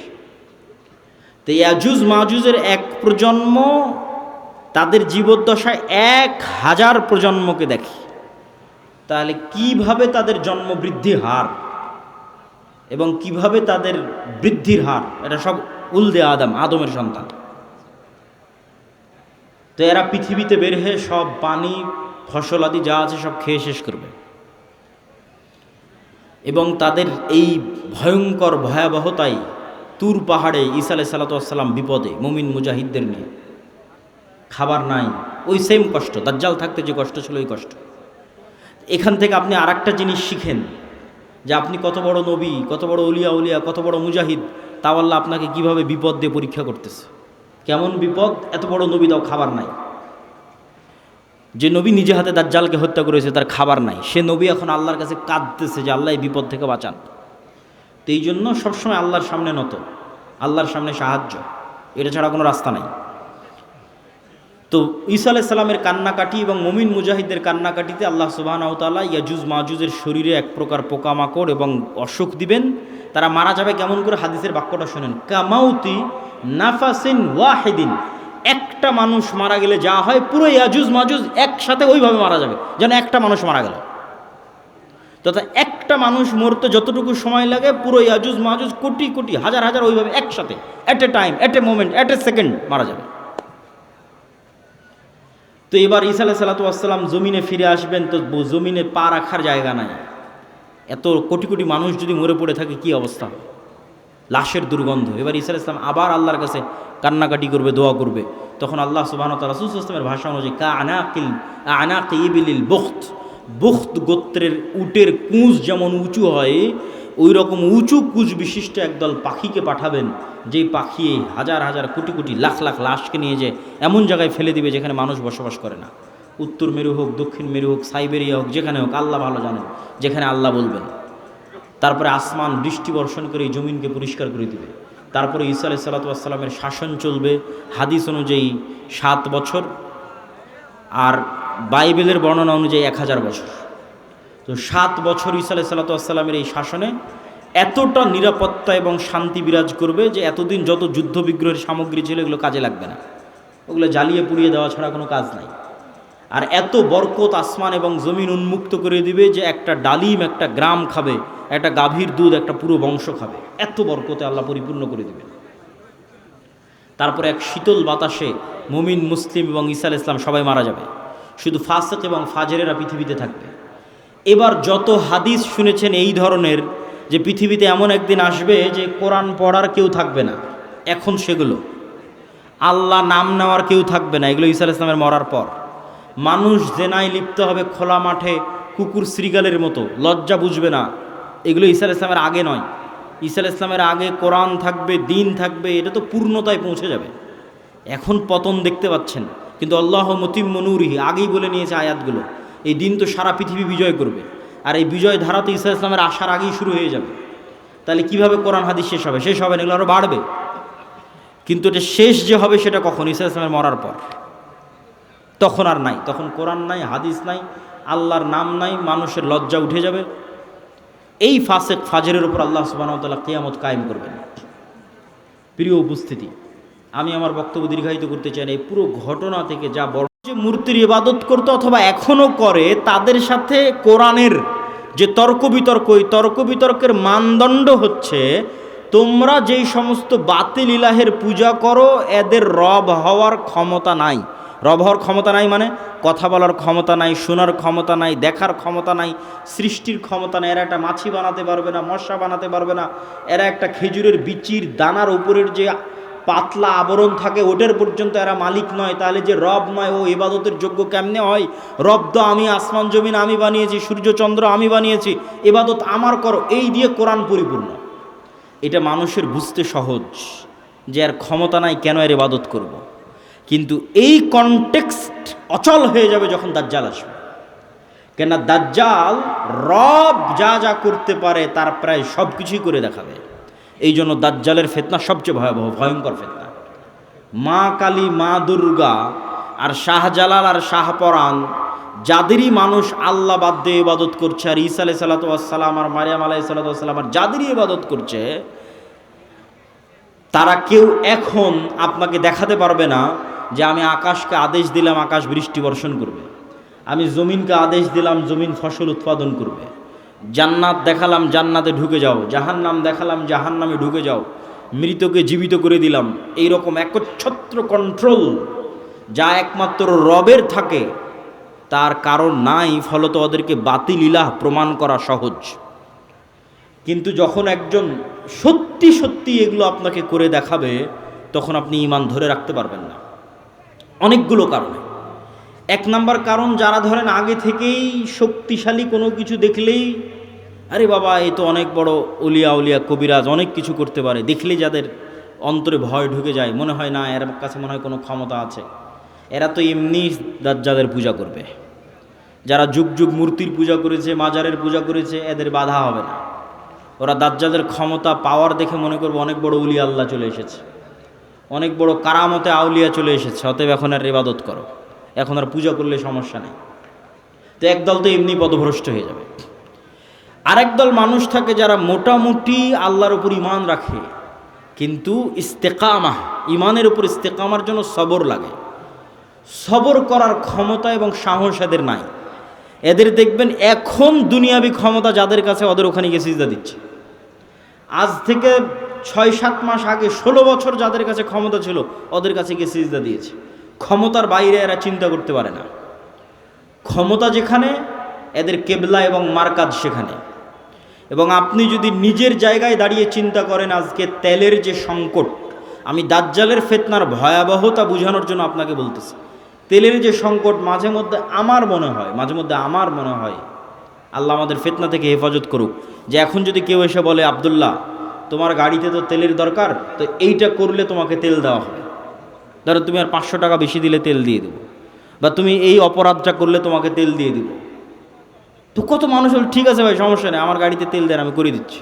তো ইয়াজুজ মাজুজের এক প্রজন্ম তাদের জীবদ্দশায় 1000 প্রজন্মকে দেখে। তাহলে কিভাবে তাদের জন্ম বৃদ্ধি হার এবং কিভাবে তাদের বৃদ্ধির হার, এটা সব উলদে আদম, আদমের সন্তান। তো এরা পৃথিবীতে বের হয়ে সব পানি ফসল আদি যা আছে সব খেয়ে শেষ করবে, এবং তাদের এই ভয়ঙ্কর ভয়াবহতায় তুর পাহাড়ে ঈসা আলাইহিস সালাতু ওয়াস সালাম বিপদে মুমিন মুজাহিদদের নিয়ে, খাবার নাই, ওই সেম কষ্ট দাজ্জাল থাকতে যে কষ্ট ছিল ওই কষ্ট। এখান থেকে আপনি আরেকটা জিনিস শিখেন যে আপনি কত বড় নবী, কত বড় উলিয়া উলিয়া, কত বড় মুজাহিদ, তাও আল্লাহ আপনাকে কিভাবে বিপদ দিয়ে পরীক্ষা করতেছে। কেমন বিপদ? এত বড় নবী, তাও খাবার নাই। যে নবী নিজে হাতে দাজ্জালকে হত্যা করেছে তার খাবার নাই, সে নবী এখন আল্লাহর কাছে কাঁদতেছে যে আল্লাহ এই বিপদ থেকে বাঁচান। তো এই জন্য সবসময় আল্লাহর সামনে নত, আল্লাহর সামনে সাহায্য, এটা ছাড়া কোনো রাস্তা নাই। তো ঈসা আলাইহিস সালামের কান্নাকাটি এবং মুমিন মুজাহিদদের কান্নাকাটিতে আল্লাহ সুবহানাহু ওয়া তাআলা ইয়াজুজ মাজুজের শরীরে এক প্রকার পোকামাকড় এবং অসুখ দিবেন। তারা মারা যাবে কেমন করে? হাদিসের বাক্যটা শোনেন, কামাউতি নাফাসিন ওয়াহিদিন। একটা মানুষ মারা গেলে যা হয়, পুরো ইয়াজুজ মাজুজ একসাথে ওইভাবে মারা যাবে, যেন একটা মানুষ মারা গেল। তথা একটা মানুষ মরতে যতটুকু সময় লাগে, পুরো ইয়াজুজ মাজুজ কোটি কোটি হাজার হাজার ওইভাবে একসাথে at a time, at a moment, at a second মারা যাবে। তো এবার ঈসা আলাইহিস সালাতু ওয়াস সালাম জমিনে ফিরে আসবেন, তো জমিনে পা রাখার জায়গা নাই, এত কোটি কোটি মানুষ যদি মরে পড়ে থাকে কি অবস্থা হবে, লাশের দুর্গন্ধ। এবার ঈসা আলাইহিস সালাম আবার আল্লাহর কাছে কান্নাকাটি করবে, দোয়া করবে। তখন আল্লাহ সুবহানাহু ওয়া তাআলা রাসূল সাল্লাল্লাহু আলাইহি ওয়াসাল্লামের ভাষা অনুযায়ী আনাকি ইবিলিল বুখত গোত্রের উটের কুঁজ যেমন উঁচু হয়, ওই রকম উঁচু কুঁজ বিশিষ্ট একদল পাখিকে পাঠাবেন, যেই পাখি হাজার হাজার কোটি কোটি লাখ লাখ লাশকে নিয়ে যায় এমন জায়গায় ফেলে দিবে যেখানে মানুষ বসবাস করে না। উত্তর মেরু হোক, দক্ষিণ মেরু হোক, সাইবেরিয়া হোক, যেখানে হোক, আল্লাহ ভালো জানেন, যেখানে আল্লাহ বলবেন। তারপরে আসমান বৃষ্টি বর্ষণ করে এই জমিনকে পরিষ্কার করে দিবে। তারপরে ঈসা আলাইহিস সালাতু ওয়াস সালামের শাসন চলবে হাদিস অনুযায়ী 7 বছর, আর বাইবেলের বর্ণনা অনুযায়ী 1000 বছর। তো 7 বছর ঈসা আলাইহিস সালাতু ওয়াস সালামের এই শাসনে এতটা নিরাপত্তা এবং শান্তি বিরাজ করবে যে এতদিন যত যুদ্ধ বিগ্রহের সামগ্রী ছিল এগুলো কাজে লাগবে না, ওগুলো জ্বালিয়ে পুড়িয়ে দেওয়া ছাড়া কোনো কাজ নাই। আর এত বরকত আসমান এবং জমিন উন্মুক্ত করে দিবে যে একটা ডালিম একটা গ্রাম খাবে, একটা গাভীর দুধ একটা পুরো বংশ খাবে, এত বরকতে আল্লাহ পরিপূর্ণ করে দিবেন। তারপরে এক শীতল বাতাসে মুমিন, মুসলিম এবং ঈসা আলাইহিস সালাম সবাই মারা যাবে, শুধু ফাসিক এবং ফাজেরেরা পৃথিবীতে থাকবে। এবার যত হাদিস শুনেছেন এই ধরনের, যে পৃথিবীতে এমন একদিন আসবে যে কোরআন পড়ার কেউ থাকবে না, এখন সেগুলো আল্লাহ নাম নেওয়ার কেউ থাকবে না, এগুলো ঈসা আলাইহিস সালামের মরার পর। মানুষ জেনায় লিপ্ত হবে খোলা মাঠে কুকুর শ্রীগালের মতো, লজ্জা বুঝবে না, এগুলো ঈসা আলাইহিস সালামের আগে নয়। ঈসা আলাইহিস সালামের আগে কোরআন থাকবে, দিন থাকবে, এটা তো পূর্ণতায় পৌঁছে যাবে। এখন পতন দেখতে পাচ্ছেন, কিন্তু আল্লাহ মুতিম্মু নূরিহি আগেই বলে নিয়েছে আয়াতগুলো, এই দিন তো সারা পৃথিবী বিজয় করবে, আর এই বিজয় ধারা তো ঈসা আলাইহিস সালামের আসার আগেই শুরু হয়ে যাবে। তাহলে কিভাবে কোরআন হাদিস শেষ হবে? শেষ হবে না, এগুলো আরও বাড়বে। কিন্তু এটা শেষ যে হবে সেটা কখন? ঈসা আলাইহিস সালামের মরার পর। তখন আর নাই, তখন কোরআন নাই, হাদিস নাই, আল্লাহর নাম নাই, মানুষের লজ্জা উঠে যাবে। এই ফাসিক ফাজেরের উপর আল্লাহ সুবহানাহু ওয়া তাআলা কিয়ামত কায়েম করবেন। প্রিয় উপস্থিতি, আমি আমার বক্তব্য দীর্ঘায়িত করতে চাই না। এই পুরো ঘটনা থেকে যা বড়, যে মূর্তির ইবাদত করতো অথবা এখনও করে, তাদের সাথে কোরআনের যে তর্ক বিতর্ক, ওই তর্ক বিতর্কের মানদণ্ড হচ্ছে তোমরা যেই সমস্ত বাতিল ইলাহের পূজা করো এদের রব হওয়ার ক্ষমতা নাই। রব হওয়ার ক্ষমতা নাই মানে কথা বলার ক্ষমতা নাই, শোনার ক্ষমতা নাই, দেখার ক্ষমতা নাই, সৃষ্টির ক্ষমতা নাই। এরা একটা মাছি বানাতে পারবে না, মশা বানাতে পারবে না, এরা একটা খেজুরের বিচির দানার উপরের যে পাতলা আবরণ থাকে ওটার পর্যন্ত এরা মালিক নয়। তাহলে যে রব নয় ও ইবাদতের যোগ্য কেমনে হয়? রব তো আমি, আসমান জমিন আমি বানিয়েছি, সূর্য চন্দ্র আমি বানিয়েছি, ইবাদত আমার করো, এই দিয়ে কোরআন পরিপূর্ণ। এটা মানুষের বুঝতে সহজ যে এর ক্ষমতা নাই, কেন এর ইবাদত করব। কিন্তু এই কনটেক্সট অচল হয়ে যাবে যখন দাজ্জাল আসবে। কেন দাজ্জাল রব যা যা করতে পারে তার প্রায় সব কিছুই করে দেখাবে। এই জন্য দাজ্জালের ফিতনা সবচেয়ে ভয়াবহ, ভয়ঙ্কর ফিতনা। মা কালী, মা দুর্গা আর শাহজালাল আর শাহপরাণ, যাদেরই মানুষ আল্লাহ বাদ দিয়ে ইবাদত করছে, আর ঈসা আলাইহিস সালাতু ওয়াস সালাম আর মারিয়াম আলাইহিস সালাতু ওয়াস সালাম আর যাদেরই ইবাদত করছে, তারা কেউ এখন আপনাকে দেখাতে পারবে না যে আমি আকাশকে আদেশ দিলাম আকাশ বৃষ্টি বর্ষণ করবে, আমি জমিনকে আদেশ দিলাম জমিন ফসল উৎপাদন করবে, জান্নাত দেখালাম জান্নাতে ঢুকে যাও, জাহান্নাম দেখালাম জাহান্নামে ঢুকে যাও, মৃতকে জীবিত করে দিলাম। এইরকম একচ্ছত্র কন্ট্রোল যা একমাত্র রবের থাকে তার কারণ নাই, ফলত ওদেরকে বাতিল ইলাহ প্রমাণ করা সহজ। কিন্তু যখন একজন সত্যি সত্যি এগুলো আপনাকে করে দেখাবে, তখন আপনি ঈমান ধরে রাখতে পারবেন না, অনেকগুলো কারণে। 1 নাম্বার কারণ, যারা ধরেন আগে থেকেই শক্তিশালী কোনো কিছু দেখলেই আরে বাবা এ তো অনেক বড় অলিয়া উলিয়া কবিরাজ, অনেক কিছু করতে পারে, দেখলেই যাদের অন্তরে ভয় ঢুকে যায়, মনে হয় না এর কাছে মনে হয় কোনো ক্ষমতা আছে, এরা তো এমনি দাজ্জালের পূজা করবে। যারা যুগ যুগ মূর্তির পূজা করেছে, মাজারের পূজা করেছে, এদের বাধা হবে না। ওরা দাজ্জালের ক্ষমতা পাওয়ার দেখে মনে করবে অনেক বড় উলিয়া আল্লাহ চলে এসেছে, অনেক বড় কারামতে আউলিয়া চলে এসেছে, অতএব এখন আর ইবাদত করো, এখন আর পূজা করলে সমস্যা নেই। তো একদল তো এমনি পথভ্রষ্ট হয়ে যাবে। আরেক দল মানুষ থাকে যারা মোটামুটি আল্লাহর উপর ঈমান রাখে, কিন্তু ইস্তেকামা, ঈমানের উপর ইস্তেকামার জন্য সবর লাগে, সবর করার ক্ষমতা এবং সাহস এদের নাই। এদের দেখবেন এখন দুনিয়াবি ক্ষমতা যাদের কাছে, ওদের ওখানে গিয়ে সিজদা দিচ্ছে। আজ থেকে 6-7 মাস আগে 16 বছর যাদের কাছে ক্ষমতা ছিল ওদের কাছে গিয়ে সিজদা দিয়েছে। ক্ষমতার বাইরে এরা চিন্তা করতে পারে না। ক্ষমতা যেখানে, এদের কেবলা এবং মারকাজ সেখানে। এবং আপনি যদি নিজের জায়গায় দাঁড়িয়ে চিন্তা করেন, আজকে তেলের যে সংকট, আমি দাজ্জালের ফিতনার ভয়াবহতা বোঝানোর জন্য আপনাকে বলতেছি, তেলের যে সংকট মাঝে মধ্যে আমার মনে হয় আল্লাহ আমাদের ফিতনা থেকে হেফাজত করুক, যে এখন যদি কেউ এসে বলে, আব্দুল্লাহ তোমার গাড়িতে তো তেলের দরকার, তো এইটা করলে তোমাকে তেল দেওয়া হবে, ধরো তুমি আর 500 টাকা বেশি দিলে তেল দিয়ে দেবো, বা তুমি এই অপরাধটা করলে তোমাকে তেল দিয়ে দিব। তো কত মানুষ হল, ঠিক আছে ভাই সমস্যা নেই, আমার গাড়িতে তেল দেন, আমি করে দিচ্ছি।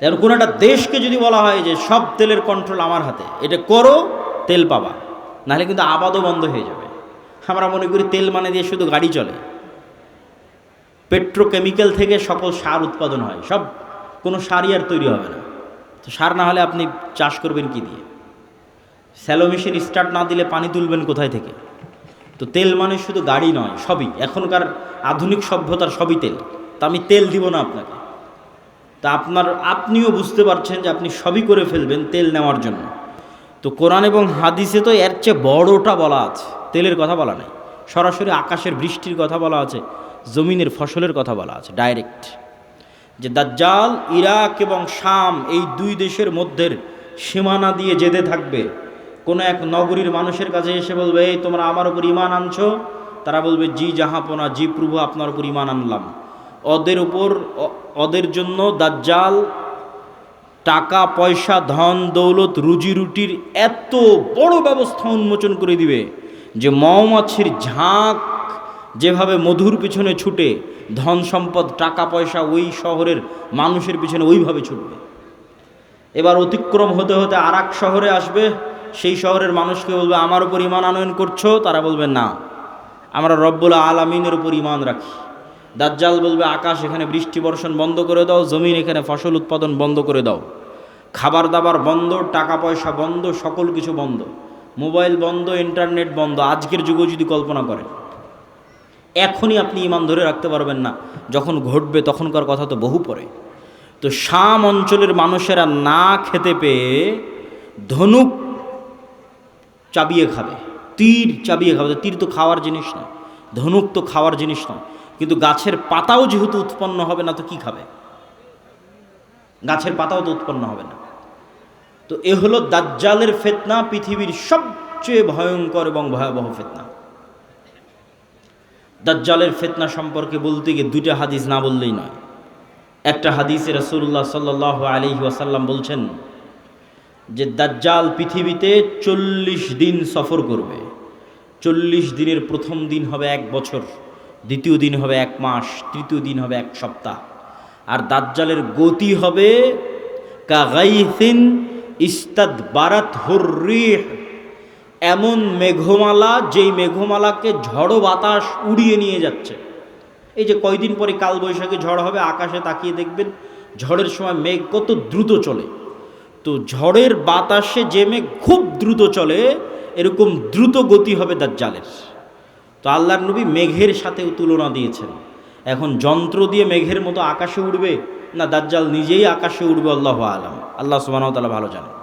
এখন কোনো একটা দেশকে যদি বলা হয় যে সব তেলের কন্ট্রোল আমার হাতে, এটা করো তেল পাবা, নাহলে কিন্তু আবাদও বন্ধ হয়ে যাবে। আমরা মনে করি তেল মানে দিয়ে শুধু গাড়ি চলে, পেট্রোকেমিক্যাল থেকে সকল সার উৎপাদন হয়, সব কোনো সারই আর তৈরি হবে না। তো সার না হলে আপনি চাষ করবেন কি দিয়ে? স্যালো মেশিন স্টার্ট না দিলে পানি তুলবেন কোথায় থেকে? তো তেল মানে শুধু গাড়ি নয়, সবই, এখনকার আধুনিক সভ্যতার সবই তেল। তা আমি তেল দিব না আপনাকে, তা আপনিও বুঝতে পারছেন যে আপনি সবই করে ফেলবেন তেল নেওয়ার জন্য। তো কোরআন এবং হাদিসে তো এর চেয়ে বড়টা বলা আছে, তেলের কথা বলা নাই, সরাসরি আকাশের বৃষ্টির কথা বলা আছে, জমিনের ফসলের কথা বলা আছে ডাইরেক্ট, যে দাজ্জাল ইরাক এবং শাম এই দুই দেশের মধ্যের সীমানা দিয়ে যেতে থাকবে। কোনো এক নগরীর মানুষের কাছে এসে বলবে, এই তোমরা আমার উপর ঈমান আনছো? তারা বলবে, জি জাহাপনা, জি প্রভু আপনার উপর ঈমান আনলাম। ওদের জন্য দাজ্জাল টাকা পয়সা, ধন দৌলত, রুজি রুটির এত বড় ব্যবস্থা উন্মোচন করে দিবে যে মৌমাছির ঝাঁক যেভাবে মধুর পিছনে ছুটে, ধন সম্পদ টাকা পয়সা ওই শহরের মানুষের পিছনে ওইভাবে ছুটবে। এবার অতিক্রম হতে হতে আর এক শহরে আসবে, সেই শহরের মানুষকে বলবে, আমার উপর ঈমান আনয়ন করছো? তারা বলবে, না, আমরা রব্বুল আলামিনের উপর ঈমান রাখি। দাজ্জাল বলবে, আকাশ এখানে বৃষ্টি বর্ষণ বন্ধ করে দাও, জমিন এখানে ফসল উৎপাদন বন্ধ করে দাও, খাবার দাবার বন্ধ, টাকা পয়সা বন্ধ, সকল কিছু বন্ধ, মোবাইল বন্ধ, ইন্টারনেট বন্ধ। আজকের যুগে যদি কল্পনা করেন, এখনই আপনি ঈমান ধরে রাখতে পারবেন না, যখন ঘটবে তখনকার কথা তো বহু পরে। তো শাম অঞ্চলের মানুষেরা না খেতে পেয়ে ধনুক চাবিয়ে খাবে, তীর চাবিয়ে খাবে। তীর তো খাওয়ার জিনিস না, ধনুক তো খাওয়ার জিনিস নয়, কিন্তু গাছের পাতাও যেহেতু উৎপন্ন হবে না, তো কি খাবে? গাছের পাতাও তো উৎপন্ন হবে না। তো এ হলো দাজ্জালের ফিতনা, পৃথিবীর সবচেয়ে ভয়ঙ্কর এবং ভয়াবহ ফিতনা। দাজ্জালের ফিতনা সম্পর্কে বলতে গিয়ে দুইটা হাদিস না বললেই নয়। একটা হাদিসে রাসূলুল্লাহ সাল্লাল্লাহু আলাইহি ওয়াসাল্লাম বলছেন যে দাজ্জাল পৃথিবীতে 40 দিন সফর করবে। 40 দিনের প্রথম দিন হবে 1 বছর, দ্বিতীয় দিন হবে 1 মাস, তৃতীয় দিন হবে 1 সপ্তাহ। আর দাজ্জালের গতি হবে কাগাইসিন ইস্তাদবারাত হুররিহ, এমন মেঘমালা যেই মেঘমালাকে ঝড়ো বাতাস উড়িয়ে নিয়ে যাচ্ছে। এই যে কয়দিন পরে কালবৈশাখী ঝড় হবে, আকাশে তাকিয়ে দেখবেন ঝড়ের সময় মেঘ কত দ্রুত চলে। তো ঝড়ের বাতাসে যে মেঘ খুব দ্রুত চলে, এরকম দ্রুত গতি হবে দাজ্জালের। তো আল্লাহর নবী মেঘের সাথেও তুলনা দিয়েছেন। এখন যন্ত্র দিয়ে মেঘের মতো আকাশে উড়বে, না দাজ্জাল নিজেই আকাশে উড়বে, আল্লাহু আলাম, আল্লাহ সুবহানাহু ওয়া তাআলা ভালো জানেন।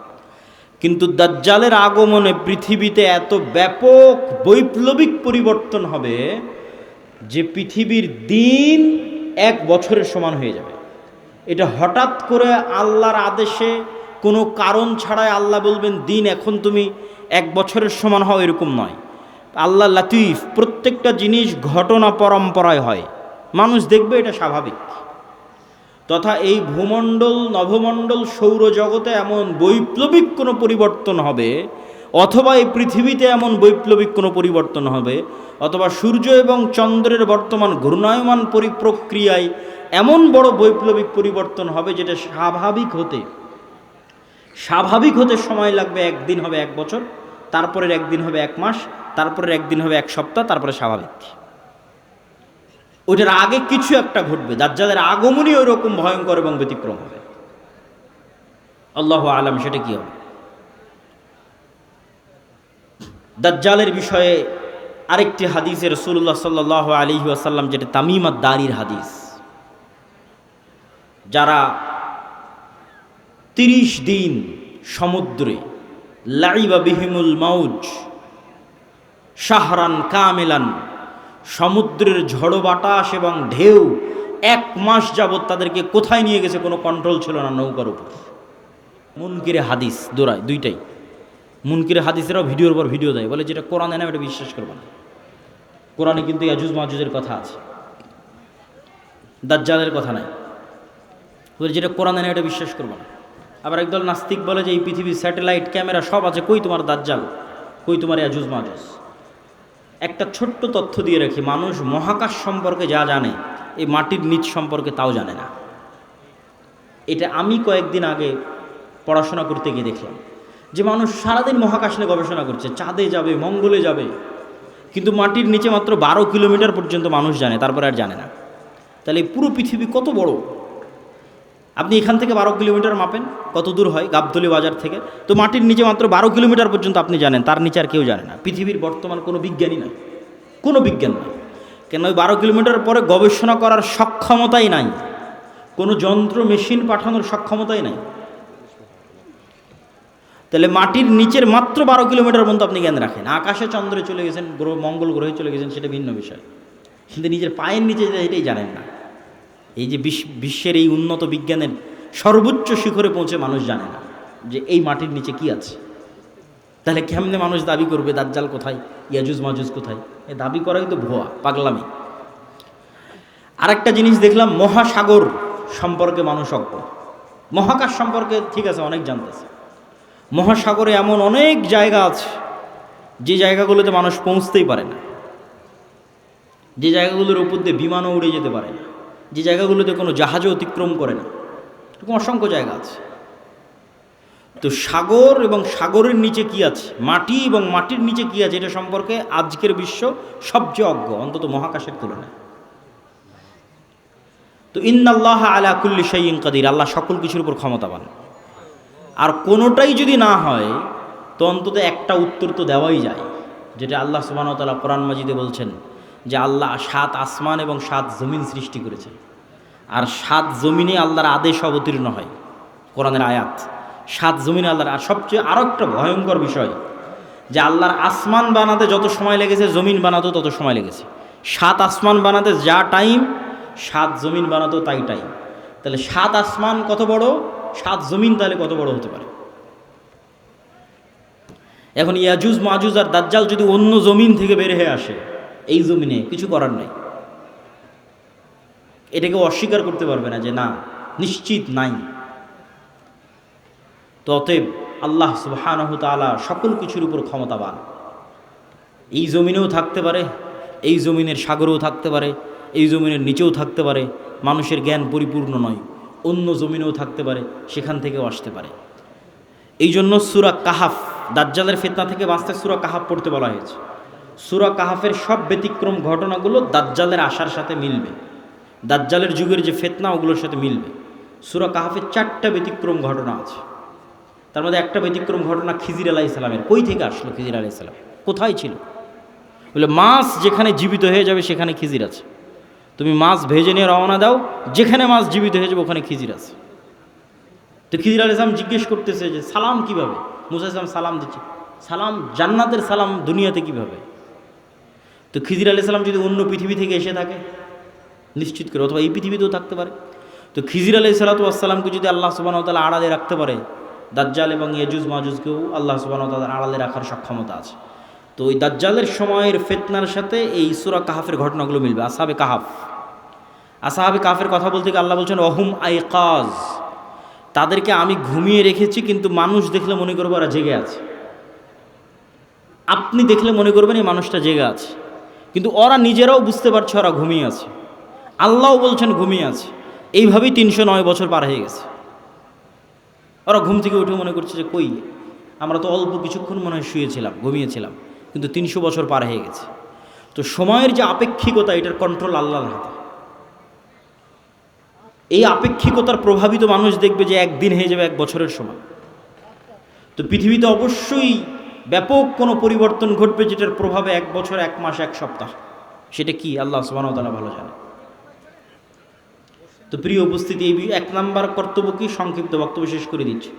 কিন্তু দাজ্জালের আগমনে পৃথিবীতে এত ব্যাপক বৈপ্লবিক পরিবর্তন হবে যে পৃথিবীর দিন 1 বছরের সমান হয়ে যাবে। এটা হঠাৎ করে আল্লাহর আদেশে, কোনো কারণ ছাড়াই আল্লাহ বলবেন দিন এখন তুমি 1 বছরের সমান হও, এরকম নয়। আল্লাহ লাতিফ, প্রত্যেকটা জিনিস ঘটনা পরম্পরায় হয়, মানুষ দেখবে এটা স্বাভাবিক। তথা এই ভূমণ্ডল, নভমণ্ডল, সৌরজগতে এমন বৈপ্লবিক কোনো পরিবর্তন হবে, অথবা এই পৃথিবীতে এমন বৈপ্লবিক কোনো পরিবর্তন হবে, অথবা সূর্য এবং চন্দ্রের বর্তমান ঘূর্ণায়মান প্রক্রিয়ায় এমন বড় বৈপ্লবিক পরিবর্তন হবে যেটা স্বাভাবিক হতে সময় লাগবে। একদিন হবে 1 বছর, তারপরের একদিন হবে 1 মাস, তারপরের একদিন হবে 1 সপ্তাহ, তারপরে স্বাভাবিক। ওইটার আগে কিছু একটা ঘটবে। দাজ্জালের আগমনই ওই রকম ভয়ঙ্কর এবং ব্যতিক্রম হবে। আল্লাহু আলাম সেটা কি হবে। দাজ্জালের বিষয়ে আরেকটি হাদিসে রাসূলুল্লাহ সাল্লাল্লাহু আলাইহি ওয়াসাল্লাম, যেটা তামিম আদ-দারির হাদিস, যারা 30 দিন সমুদ্রে লাইবা বিহিমুল মাউজ শাহরান কামিলান, সমুদ্রের ঝড়ো বাতাস এবং ঢেউ 1 মাস যাবৎ তাদেরকে কোথায় নিয়ে গেছে কোনো কন্ট্রোল ছিল না নৌকার উপর। মুনকিরে হাদিস দৌড়ায় দুইটাই, মুনকিরে হাদিসেরাও ভিডিওর পর ভিডিও দেয়, বলে যেটা কোরআনে না এটা বিশ্বাস করবে না। কোরআনে কিন্তু ইয়াজুজ মাজুজের কথা আছে, দাজ্জালের কথা নাই, বলে যেটা কোরআনে না এটা বিশ্বাস করবে না। আবার একদল নাস্তিক বলে যে এই পৃথিবীর স্যাটেলাইট ক্যামেরা সব আছে, কই তোমার দাজ্জাল, কই তোমার ইয়াজুজ মাজুজ। একটা ছোট্ট তথ্য দিয়ে রাখি, মানুষ মহাকাশ সম্পর্কে যা জানে এই মাটির নিচ সম্পর্কে তাও জানে না। এটা আমি কয়েকদিন আগে পড়াশোনা করতে গিয়ে দেখলাম যে মানুষ সারাদিন মহাকাশ নিয়ে গবেষণা করছে, চাঁদে যাবে, মঙ্গলে যাবে, কিন্তু মাটির নিচে মাত্র 12 কিলোমিটার পর্যন্ত মানুষ জানে, তারপরে আর জানে না। তাহলে এই পুরো পৃথিবী কত বড়, আপনি এখান থেকে 12 কিলোমিটার মাপেন কত দূর হয় গাবতলী বাজার থেকে, তো মাটির নিচে মাত্র 12 কিলোমিটার পর্যন্ত আপনি জানেন, তার নিচে আর কেউ জানে না। পৃথিবীর বর্তমান কোনো বিজ্ঞানী নাই, কোনো বিজ্ঞান নাই, কেন ওই 12 কিলোমিটার পরে গবেষণা করার সক্ষমতাই নাই, কোনো যন্ত্র মেশিন পাঠানোর সক্ষমতাই নাই। তাহলে মাটির নিচের মাত্র 12 কিলোমিটার পর্যন্ত আপনি জ্ঞান রাখেন। আকাশে চন্দ্রে চলে গেছেন, গ্রহ মঙ্গল গ্রহে চলে গেছেন, সেটা ভিন্ন বিষয়, কিন্তু নিজের পায়ের নিচে এটাই জানেন না। এই যে বিশ্বের এই উন্নত বিজ্ঞানের সর্বোচ্চ শিখরে পৌঁছে মানুষ জানে না যে এই মাটির নিচে কি আছে। তাহলে কেমনে মানুষ দাবি করবে দাজ্জাল কোথায়, ইয়াজুজ মাজুজ কোথায়? এই দাবি করাই তো ভুয়া, পাগলামি। আরেকটা জিনিস দেখলাম, মহাসাগর সম্পর্কে মানুষ অজ্ঞ। মহাকাশ সম্পর্কে ঠিক আছে অনেক জানতেছে, মহাসাগরে এমন অনেক জায়গা আছে যে জায়গাগুলোতে মানুষ পৌঁছতেই পারে না, যে জায়গাগুলোর উপর দিয়ে বিমানও উড়ে যেতে পারে না, যে জায়গাগুলোতে কোনো জাহাজও অতিক্রম করে না, এরকম অসংখ্য জায়গা আছে। তো সাগর এবং সাগরের নিচে কি আছে, মাটি এবং মাটির নিচে কি আছে, এটা সম্পর্কে আজকের বিশ্ব সবচেয়ে অজ্ঞ, অন্তত মহাকাশের তুলনায়। তো ইন্নাল্লাহ আলা কুল্লি শাইইন কাদির, আল্লাহ সকল কিছুর উপর ক্ষমতাবান। আর কোনোটাই যদি না হয় তো অন্তত একটা উত্তর তো দেওয়াই যায়, যেটা আল্লাহ সুবহানাহু ওয়া তাআলা কোরআন মাজিদে বলছেন যে আল্লাহ 7 আসমান এবং 7 জমিন সৃষ্টি করেছেন, আর 7 জমিনে আল্লাহর আদেশ অবতীর্ণ হয়, কোরআনের আয়াত 7 জমিনে আল্লাহর। আর সবচেয়ে আরও একটা ভয়ঙ্কর বিষয় যে আল্লাহর আসমান বানাতে যত সময় লেগেছে জমিন বানাতেও তত সময় লেগেছে। 7 আসমান বানাতে যা টাইম 7 জমিন বানাতেও তাই টাইম। তাহলে 7 আসমান কত বড়, 7 জমিন তাহলে কত বড় হতে পারে? এখন ইয়াজুজ মাজুজ আর দাজ্জাল যদি অন্য জমিন থেকে বের হয়ে আসে, এই জমিনে কিছু করার নাই, এটাকে অস্বীকার করতে পারবে না যে না নিশ্চিত নাই। তো অতএব আল্লাহ সুবহানাহু তাআলা সকল কিছুর উপর ক্ষমতাবান। এই জমিনেও থাকতে পারে, এই জমিনের সাগরেও থাকতে পারে, এই জমিনের নিচেও থাকতে পারে, মানুষের জ্ঞান পরিপূর্ণ নয়, অন্য জমিনেও থাকতে পারে, সেখান থেকেও আসতে পারে। এই জন্য সূরা কাহাফ, দাজ্জালের ফিতনা থেকে বাঁচতে সূরা কাহাফ পড়তে বলা হয়েছে। সূরা কাহাফের সব ব্যতিক্রম ঘটনাগুলো দাজ্জালের আসার সাথে মিলবে, দাজ্জালের যুগের যে ফিতনা ওগুলোর সাথে মিলবে। সূরা কাহাফের 4টা ব্যতিক্রম ঘটনা আছে, তার মধ্যে একটা ব্যতিক্রম ঘটনা খিজির আলাইহিস সালামের। কই থেকে আসলো খিজির আলাইহিস সালাম, কোথায় ছিল? বলে মাছ যেখানে জীবিত হয়ে যাবে সেখানে খিজির আছে, তুমি মাছ ভেজে নিয়ে রওনা দাও, যেখানে মাছ জীবিত হয়ে যাবে ওখানে খিজির আছে। তো খিজির আলাইহিস সালাম জিজ্ঞেস করতেছে যে সালাম কিভাবে? মুসা আলাইহিস সালাম সালাম দিচ্ছে, সালাম জান্নাতের সালাম দুনিয়াতে কিভাবে? তো খিজির আলাইহিস সালাম যদি অন্য পৃথিবী থেকে এসে থাকে নিশ্চিত করে, অথবা এই পৃথিবীতেও থাকতে পারে, তো খিজির আলাইহিস সালামকে যদি আল্লাহ সুবহানাহু ওয়া তাআলা আড়ালে রাখতে পারে, দাজ্জাল এবং ইয়াজুজ মাজুজকেও আল্লাহ সুবহানাহু ওয়া তাআলা আড়ালে রাখার সক্ষমতা আছে। তো ওই দাজ্জালের সময়ের ফিতনার সাথে এই সূরা কাহাফের ঘটনাগুলো মিলবে। আসহাবে কাহাফ, আসহাবে কাহাফের কথা বলতে গিয়ে আল্লাহ বলছেন ওহুম আইকাজ, তাদেরকে আমি ঘুমিয়ে রেখেছি, কিন্তু মানুষ দেখলে মনে করবে ওরা জেগে আছে। আপনি দেখলে মনে করবেন এই মানুষটা জেগে আছে, কিন্তু ওরা নিজেরাও বুঝতে পারছে ওরা ঘুমিয়ে আছে, আল্লাহও বলছেন ঘুমিয়ে আছে। এইভাবেই 309 বছর পার হয়ে গেছে। ওরা ঘুম থেকে উঠে মনে করছে যে কই, আমরা তো অল্প কিছুক্ষণ মনে হয় শুয়েছিলাম, ঘুমিয়েছিলাম, কিন্তু 300 বছর পার হয়ে গেছে। তো সময়ের যে আপেক্ষিকতা, এটার কন্ট্রোল আল্লাহর হাতে। এই আপেক্ষিকতার প্রভাবিত মানুষ দেখবে যে একদিন হয়ে যাবে 1 বছরের সমান। তো পৃথিবীতে অবশ্যই ব্যাপক কোনো পরিবর্তন ঘটবে, যেটার প্রভাবে 1 বছর, 1 মাস, 1 সপ্তাহ, সেটা কি আল্লাহ সুবহানাহু ওয়া তাআলা ভালো জানে। তো প্রিয় উপস্থিতি, এই 1 নাম্বার কর্তব্য কি, সংক্ষিপ্ত বক্তব্য শেষ করে দিচ্ছি,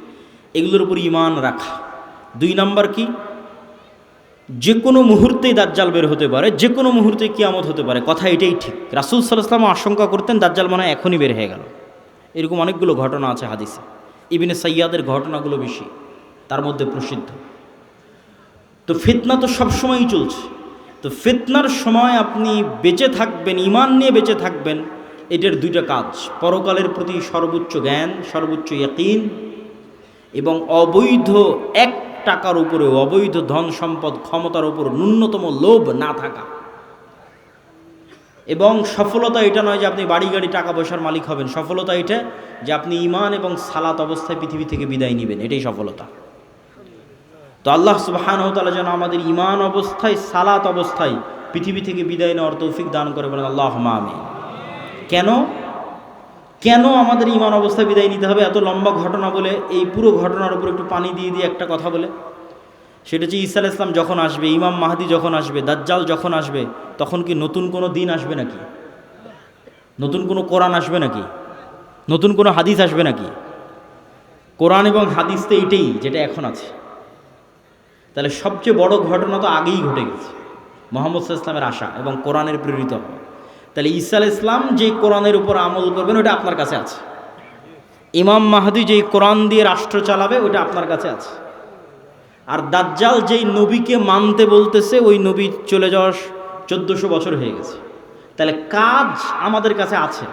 এগুলোর উপর ঈমান রাখা। 2 নাম্বার কি, যে কোনো মুহূর্তেই দাজ্জাল বের হতে পারে, যে কোনো মুহূর্তে কিয়ামত হতে পারে, কথা এটাই ঠিক। রাসূল সাল্লাল্লাহু আলাইহি ওয়াসাল্লাম আশঙ্কা করতেন দাজ্জাল মনে হয় এখনই বের হয়ে গেল। এরকম অনেকগুলো ঘটনা আছে হাদিসে। ইবনে সাইয়াদের ঘটনাগুলো বেশি, তার মধ্যে প্রসিদ্ধ। তো ফিতনা তো সবসময়ই চলছে। তো ফিতনার সময় আপনি বেঁচে থাকবেন, ঈমান নিয়ে বেঁচে থাকবেন, এটার দুইটা কাজ: পরকালের প্রতি সর্বোচ্চ জ্ঞান, সর্বোচ্চ ইয়াকিন, এবং অবৈধ এক টাকার উপরে, অবৈধ ধন সম্পদ ক্ষমতার উপর ন্যূনতম লোভ না থাকা। এবং সফলতা এটা নয় যে আপনি বাড়ি গাড়ি টাকা পয়সার মালিক হবেন, সফলতা এটা যে আপনি ঈমান এবং সালাত অবস্থায় পৃথিবী থেকে বিদায় নেবেন, এটাই সফলতা। তো আল্লাহ সুবহানাহু ওয়া তাআলা যেন আমাদের ঈমান অবস্থায়, সালাত অবস্থায় পৃথিবী থেকে বিদায় নেওয়ার তৌফিক দান করে, বলেন আল্লাহুম্মা আমিন। কেন কেন আমাদের ঈমান অবস্থায় বিদায় নিতে হবে? এত লম্বা ঘটনা বলে এই পুরো ঘটনার উপর একটু পানি দিয়ে একটা কথা বলে, সেটা হচ্ছে ঈসা আলাইহিস সালাম যখন আসবে, ইমাম মাহদি যখন আসবে, দাজ্জাল যখন আসবে, তখন কি নতুন কোনো দিন আসবে নাকি? নতুন কোনো কোরআন আসবে নাকি? নতুন কোনো হাদিস আসবে নাকি? কোরআন এবং হাদিস তো এইটাই যেটা এখন আছে। তাহলে সবচেয়ে বড় ঘটনা তো আগেই ঘটে গেছে, মুহাম্মদ সাল্লাল্লাহু আলাইহি ওয়াসাল্লামের আসা এবং কোরআনের প্রেরিত হওয়া। তাহলে ঈসা আলাইহিস সালাম যে কোরআনের উপর আমল করবেন ওটা আপনার কাছে আছে। ইমাম মাহদি যেই কোরআন দিয়ে রাষ্ট্র চালাবে ওটা আপনার কাছে আছে। আর দাজ্জাল যেই নবীকে মানতে বলতেছে ওই নবী চলে যাওয়ার 1400 বছর হয়ে গেছে। তাহলে কাজ আমাদের কাছে আছে।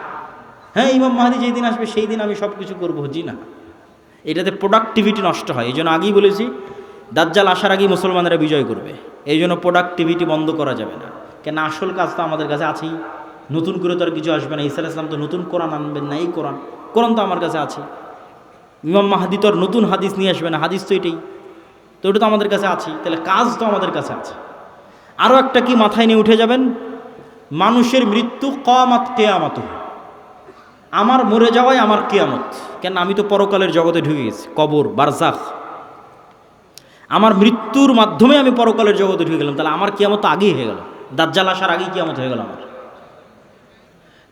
হ্যাঁ, ইমাম মাহদি যেই দিন আসবে সেই দিন আমি সব কিছু করবো, জি না, এটাতে প্রোডাক্টিভিটি নষ্ট হয়। এই জন্য আগেই বলেছি দাজ্জাল আসার আগেই মুসলমানেরা বিজয় করবে, এই জন্য প্রোডাক্টিভিটি বন্ধ করা যাবে না। কেন আসল কাজ তো আমাদের কাছে আছেই, নতুন করে তো আর কিছু আসবে না। ঈসা আলাইহিস সালাম তো নতুন কোরআন আনবেন না, এই কোরআন তো আমার কাছে আছে। ইমাম মাহদি তো আর নতুন হাদিস নিয়ে আসবে না, হাদিস তো এটাই, তো ওটা তো আমাদের কাছে আছে। তাহলে কাজ তো আমাদের কাছে আছে। আরও একটা কি মাথায় নিয়ে উঠে যাবেন, মানুষের মৃত্যু কিয়ামত, কিয়ামত আমার মরে যাওয়াই আমার কিয়ামত। কেন আমি তো পরকালের জগতে ঢুকে গেছি, কবর, বারজাখ, আমার মৃত্যুর মাধ্যমে আমি পরকালের জগতে ঢুকে গেলাম। তাহলে আমার কিয়ামত তো আগেই হয়ে গেল, দাজ্জাল আসার আগেই কিয়ামত হয়ে গেল আমার।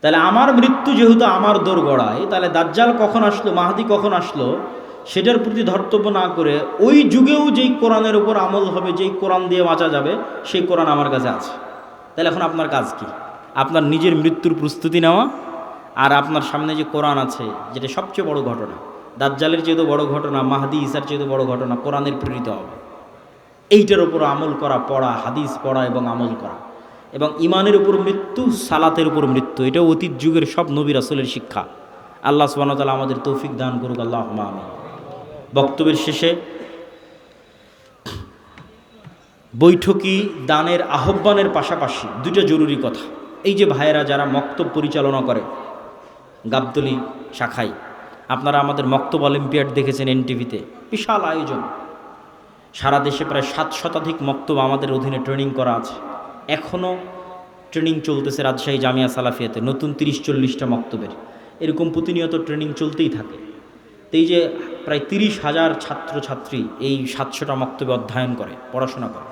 তাহলে আমার মৃত্যু যেহেতু আমার দোরগড়ায়, তাহলে দাজ্জাল কখন আসলো, মাহদি কখন আসলো, সেটার প্রতি ধর্তব্য না করে ওই যুগেও যেই কোরআনের উপর আমল হবে, যেই কোরআন দিয়ে বাঁচা যাবে, সেই কোরআন আমার কাছে আছে। তাহলে এখন আপনার কাজ কি? আপনার নিজের মৃত্যুর প্রস্তুতি নেওয়া, আর আপনার সামনে যে কোরআন আছে, যেটা সবচেয়ে বড় ঘটনা, দাজ্জালের চেয়েও বড় ঘটনা, মাহদি ঈসার চেয়েও বড় ঘটনা, কোরআনের প্রেরিত হবে, এইটার উপর আমল করা, পড়া, হাদিস পড়া এবং আমল করা। এবং ইমানের উপর মৃত্যু, সালাতের উপর মৃত্যু, এটা অতীত যুগের সব নবী রাসূলের শিক্ষা। আল্লাহ সুবহানাহু ওয়া তাআলা আমাদের তৌফিক দান করুক, আল্লাহুম্মা আমিন। বক্তব্যের শেষে বৈঠকি দানের আহ্বানের পাশাপাশি দুটো জরুরি কথা। এই যে ভাইয়েরা যারা মক্তব পরিচালনা করে গাবতলী শাখায়, আপনারা আমাদের মক্তব অলিম্পিয়াড দেখেছেন এনটিভিতে, বিশাল আয়োজন, সারা দেশে প্রায় 7 শতাধিক মক্তব আমাদের অধীনে ট্রেনিং করা আছে। এখনও ট্রেনিং চলতেছে রাজশাহী জামিয়া সালাফিয়াতে, নতুন 30-40টা মক্তবের, এরকম প্রতিনিয়ত ট্রেনিং চলতেই থাকে। তো এই যে প্রায় 30,000 ছাত্রছাত্রী এই 700টা মক্তবে অধ্যয়ন করে, পড়াশোনা করে।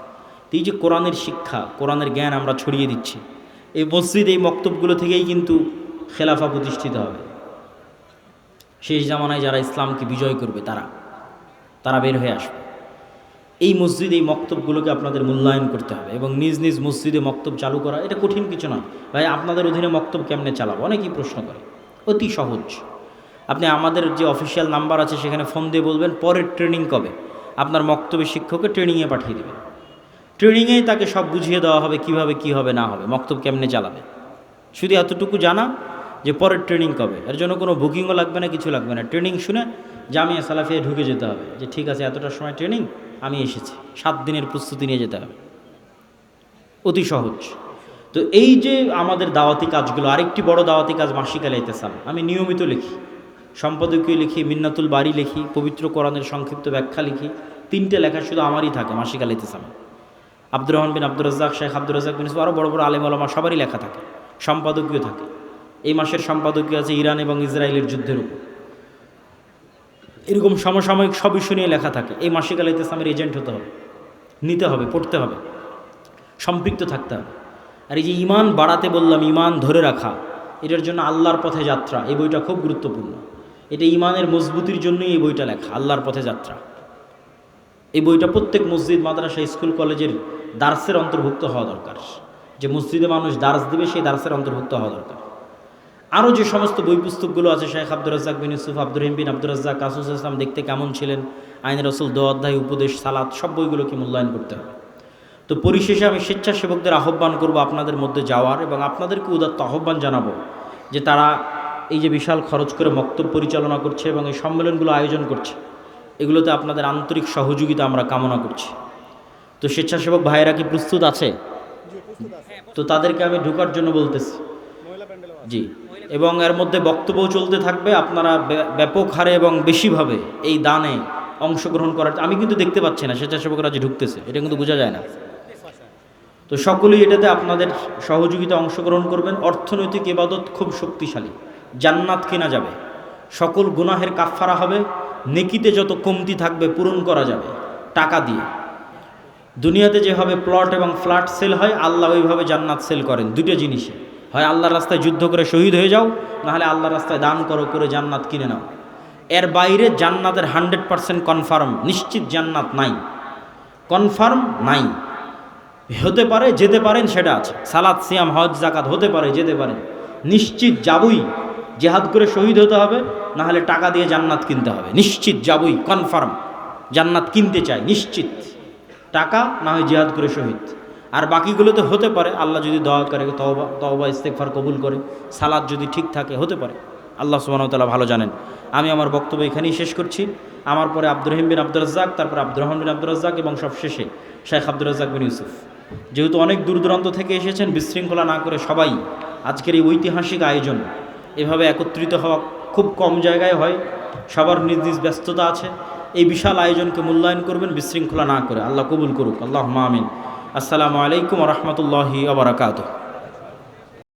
তো এই যে কোরআনের শিক্ষা, কোরআনের জ্ঞান আমরা ছড়িয়ে দিচ্ছি, এই মসজিদ, এই মক্তবগুলো থেকেই কিন্তু খেলাফা প্রতিষ্ঠিত হবে। শেষ জামানায় যারা ইসলামকে বিজয় করবে তারা বের হয়ে আসবে। এই মসজিদ, এই মক্তবগুলোকে আপনাদের মূল্যায়ন করতে হবে এবং নিজ নিজ মসজিদে মক্তব চালু করা এটা কঠিন কিছু নয়। ভাই, আপনাদের অধীনে মক্তব কেমনে চালাবো? অনেকেই প্রশ্ন করে, অতি সহজ। আপনি আমাদের যে অফিসিয়াল নাম্বার আছে সেখানে ফোন দিয়ে বলবেন পরের ট্রেনিং কবে, আপনার মক্তবের শিক্ষককে ট্রেনিংয়ে পাঠিয়ে দেবেন। ট্রেনিংয়েই তাকে সব বুঝিয়ে দেওয়া হবে কিভাবে কী হবে না হবে, মক্তব কেমনে চালাবে। শুধু এতটুকু জানা যে পরের ট্রেনিং কবে, এর জন্য কোনো বুকিংও লাগবে না, কিছু লাগবে না। ট্রেনিং শুনে জামিয়া সালাফিয়ায় ঢুকে যেতে হবে যে ঠিক আছে এতটার সময় ট্রেনিং, আমি এসেছি, 7 দিনের প্রস্তুতি নিয়ে যেতে হবে, অতি সহজ। তো এই যে আমাদের দাওয়াতি কাজগুলো, আরেকটি বড় দাওয়াতি কাজ মাসিক আল ইতিসাম। আমি নিয়মিত লিখি, সম্পাদকীয় লিখি, মিন্নাতুল বাড়ি লিখি, পবিত্র কোরআনের সংক্ষিপ্ত ব্যাখ্যা লিখি। 3টে লেখা শুধু আমারই থাকে মাসিক আল ইতিসামে। আব্দুর রহমান বিন আব্দুর রাজ্জাক, শেখ আব্দুর রাজ্জাক বিন ইউসুফ, আরও বড় বড় আলেম ওলামা সবারই লেখা থাকে, সম্পাদকীয় থাকে। এই মাসের সম্পাদকীয় আছে ইরান এবং ইসরায়েলের যুদ্ধের উপর, এরকম সমসাময়িক সব ইস্যু নিয়ে লেখা থাকে। এই মাসিক আল ইতিসামের এজেন্ট হতে হবে, নিতে হবে, পড়তে হবে, সম্পৃক্ত থাকতে হবে। আর এই যে ইমান বাড়াতে বললাম, ইমান ধরে রাখা, এটার জন্য আল্লাহর পথে যাত্রা, এই বইটা খুব গুরুত্বপূর্ণ। এটা ইমানের মজবুতির জন্যই এই বইটা লেখা, আল্লাহর পথে যাত্রা। এই বইটা প্রত্যেক মসজিদ, মাদ্রাসা, স্কুল, কলেজের দার্সের অন্তর্ভুক্ত হওয়া দরকার। যে মসজিদে মানুষ দার্স দিবে সেই দার্সের অন্তর্ভুক্ত হওয়া দরকার। আরও যে সমস্ত বই পুস্তকগুলো আছে, শেখ আব্দুর রাজ্জাক বিন ইউসুফ, আব্দুর রহিম বিন আব্দুর রাজ্জাক, কাসুস ইসলাম দেখতে কেমন ছিলেন, আইন রসুল, দোয়া অধ্যায়, উপদেশ, সালাত, সব বইগুলোকে মূল্যায়ন করতে হবে। তো পরিশেষে আমি স্বেচ্ছাসেবকদের আহ্বান করব আপনাদের মধ্যে যাওয়ার, এবং আপনাদেরকে উদাত্ত আহ্বান জানাবো যে তারা এই যে বিশাল খরচ করে মক্তব পরিচালনা করছে এবং এই সম্মেলনগুলো আয়োজন করছে, এগুলোতে আপনাদের আন্তরিক সহযোগিতা আমরা কামনা করছি। তো স্বেচ্ছাসেবক ভাইয়েরা কি প্রস্তুত আছে? তো তাদেরকে আমি ঢোকার জন্য বলতেছি। জি, এবং এর মধ্যে বক্তব্যও চলতে থাকবে। আপনারা ব্যাপক হারে এবং বেশিভাবে এই দানে অংশগ্রহণ করার, আমি কিন্তু দেখতে পাচ্ছি না স্বেচ্ছাসেবকরা যে ঢুকতেছে, এটা কিন্তু বোঝা যায় না। তো সকলেই এটাতে আপনাদের সহযোগিতা অংশগ্রহণ করবেন। অর্থনৈতিক ইবাদত খুব শক্তিশালী, জান্নাত কেনা যাবে, সকল গুনাহের কাফফারা হবে, নেকিতে যত কমতি থাকবে পূরণ করা যাবে টাকা দিয়ে। দুনিয়াতে যেভাবে প্লট এবং ফ্ল্যাট সেল হয়, আল্লাহ ওইভাবে জান্নাত সেল করেন। দুটো জিনিসে, হয় আল্লাহর রাস্তায় যুদ্ধ করে শহীদ হয়ে যাও, নাহলে আল্লাহর রাস্তায় দান করো, করে জান্নাত কিনে নাও। এর বাইরে জান্নাতের 100% কনফার্ম, নিশ্চিত জান্নাত নাই, কনফার্ম নাই। হতে পারে, যেতে পারেন, সেটা আছে। সালাত, সিয়াম, হজ, জাকাত হতে পারে, যেতে পারেন, নিশ্চিত যাবই। জেহাদ করে শহীদ হতে হবে, নাহলে টাকা দিয়ে জান্নাত কিনতে হবে। নিশ্চিত যাবই, কনফার্ম জান্নাত কিনতে চাই, নিশ্চিত। টাকা না হয় জিহাদ করে শহীদ। আর বাকিগুলোতে হতে পারে আল্লাহ যদি দোয়া করে, তওবা ইস্তেগফার কবুল করে, সালাত যদি ঠিক থাকে, হতে পারে। আল্লাহ সুবহানাহু ওয়া তাআলা ভালো জানেন। আমি আমার বক্তব্য এখানেই শেষ করছি। আমার পরে আব্দুর রহিম বিন আব্দুর রাজ্জাক, তারপর আব্দুর রহমান বিন আব্দুর রাজ্জাক, এবং সবশেষে শেখ আব্দুর রাজ্জাক বিন ইউসুফ। যেহেতু অনেক দূর দূরান্ত থেকে এসেছেন, বিশৃঙ্খলা না করে সবাই আজকের এই ঐতিহাসিক আয়োজন, এভাবে একত্রিত হওয়া খুব কম জায়গায় হয়, সবার নিজ নিজ ব্যস্ততা আছে। এই বিশাল আয়োজনকে মূল্যায়ন করবেন বিশৃঙ্খলা না করে। আল্লাহ কবুল করুক, আল্লাহুম্মা আমিন। আসসালামু আলাইকুম ওয়া রাহমাতুল্লাহি ওয়া বারাকাতুহু।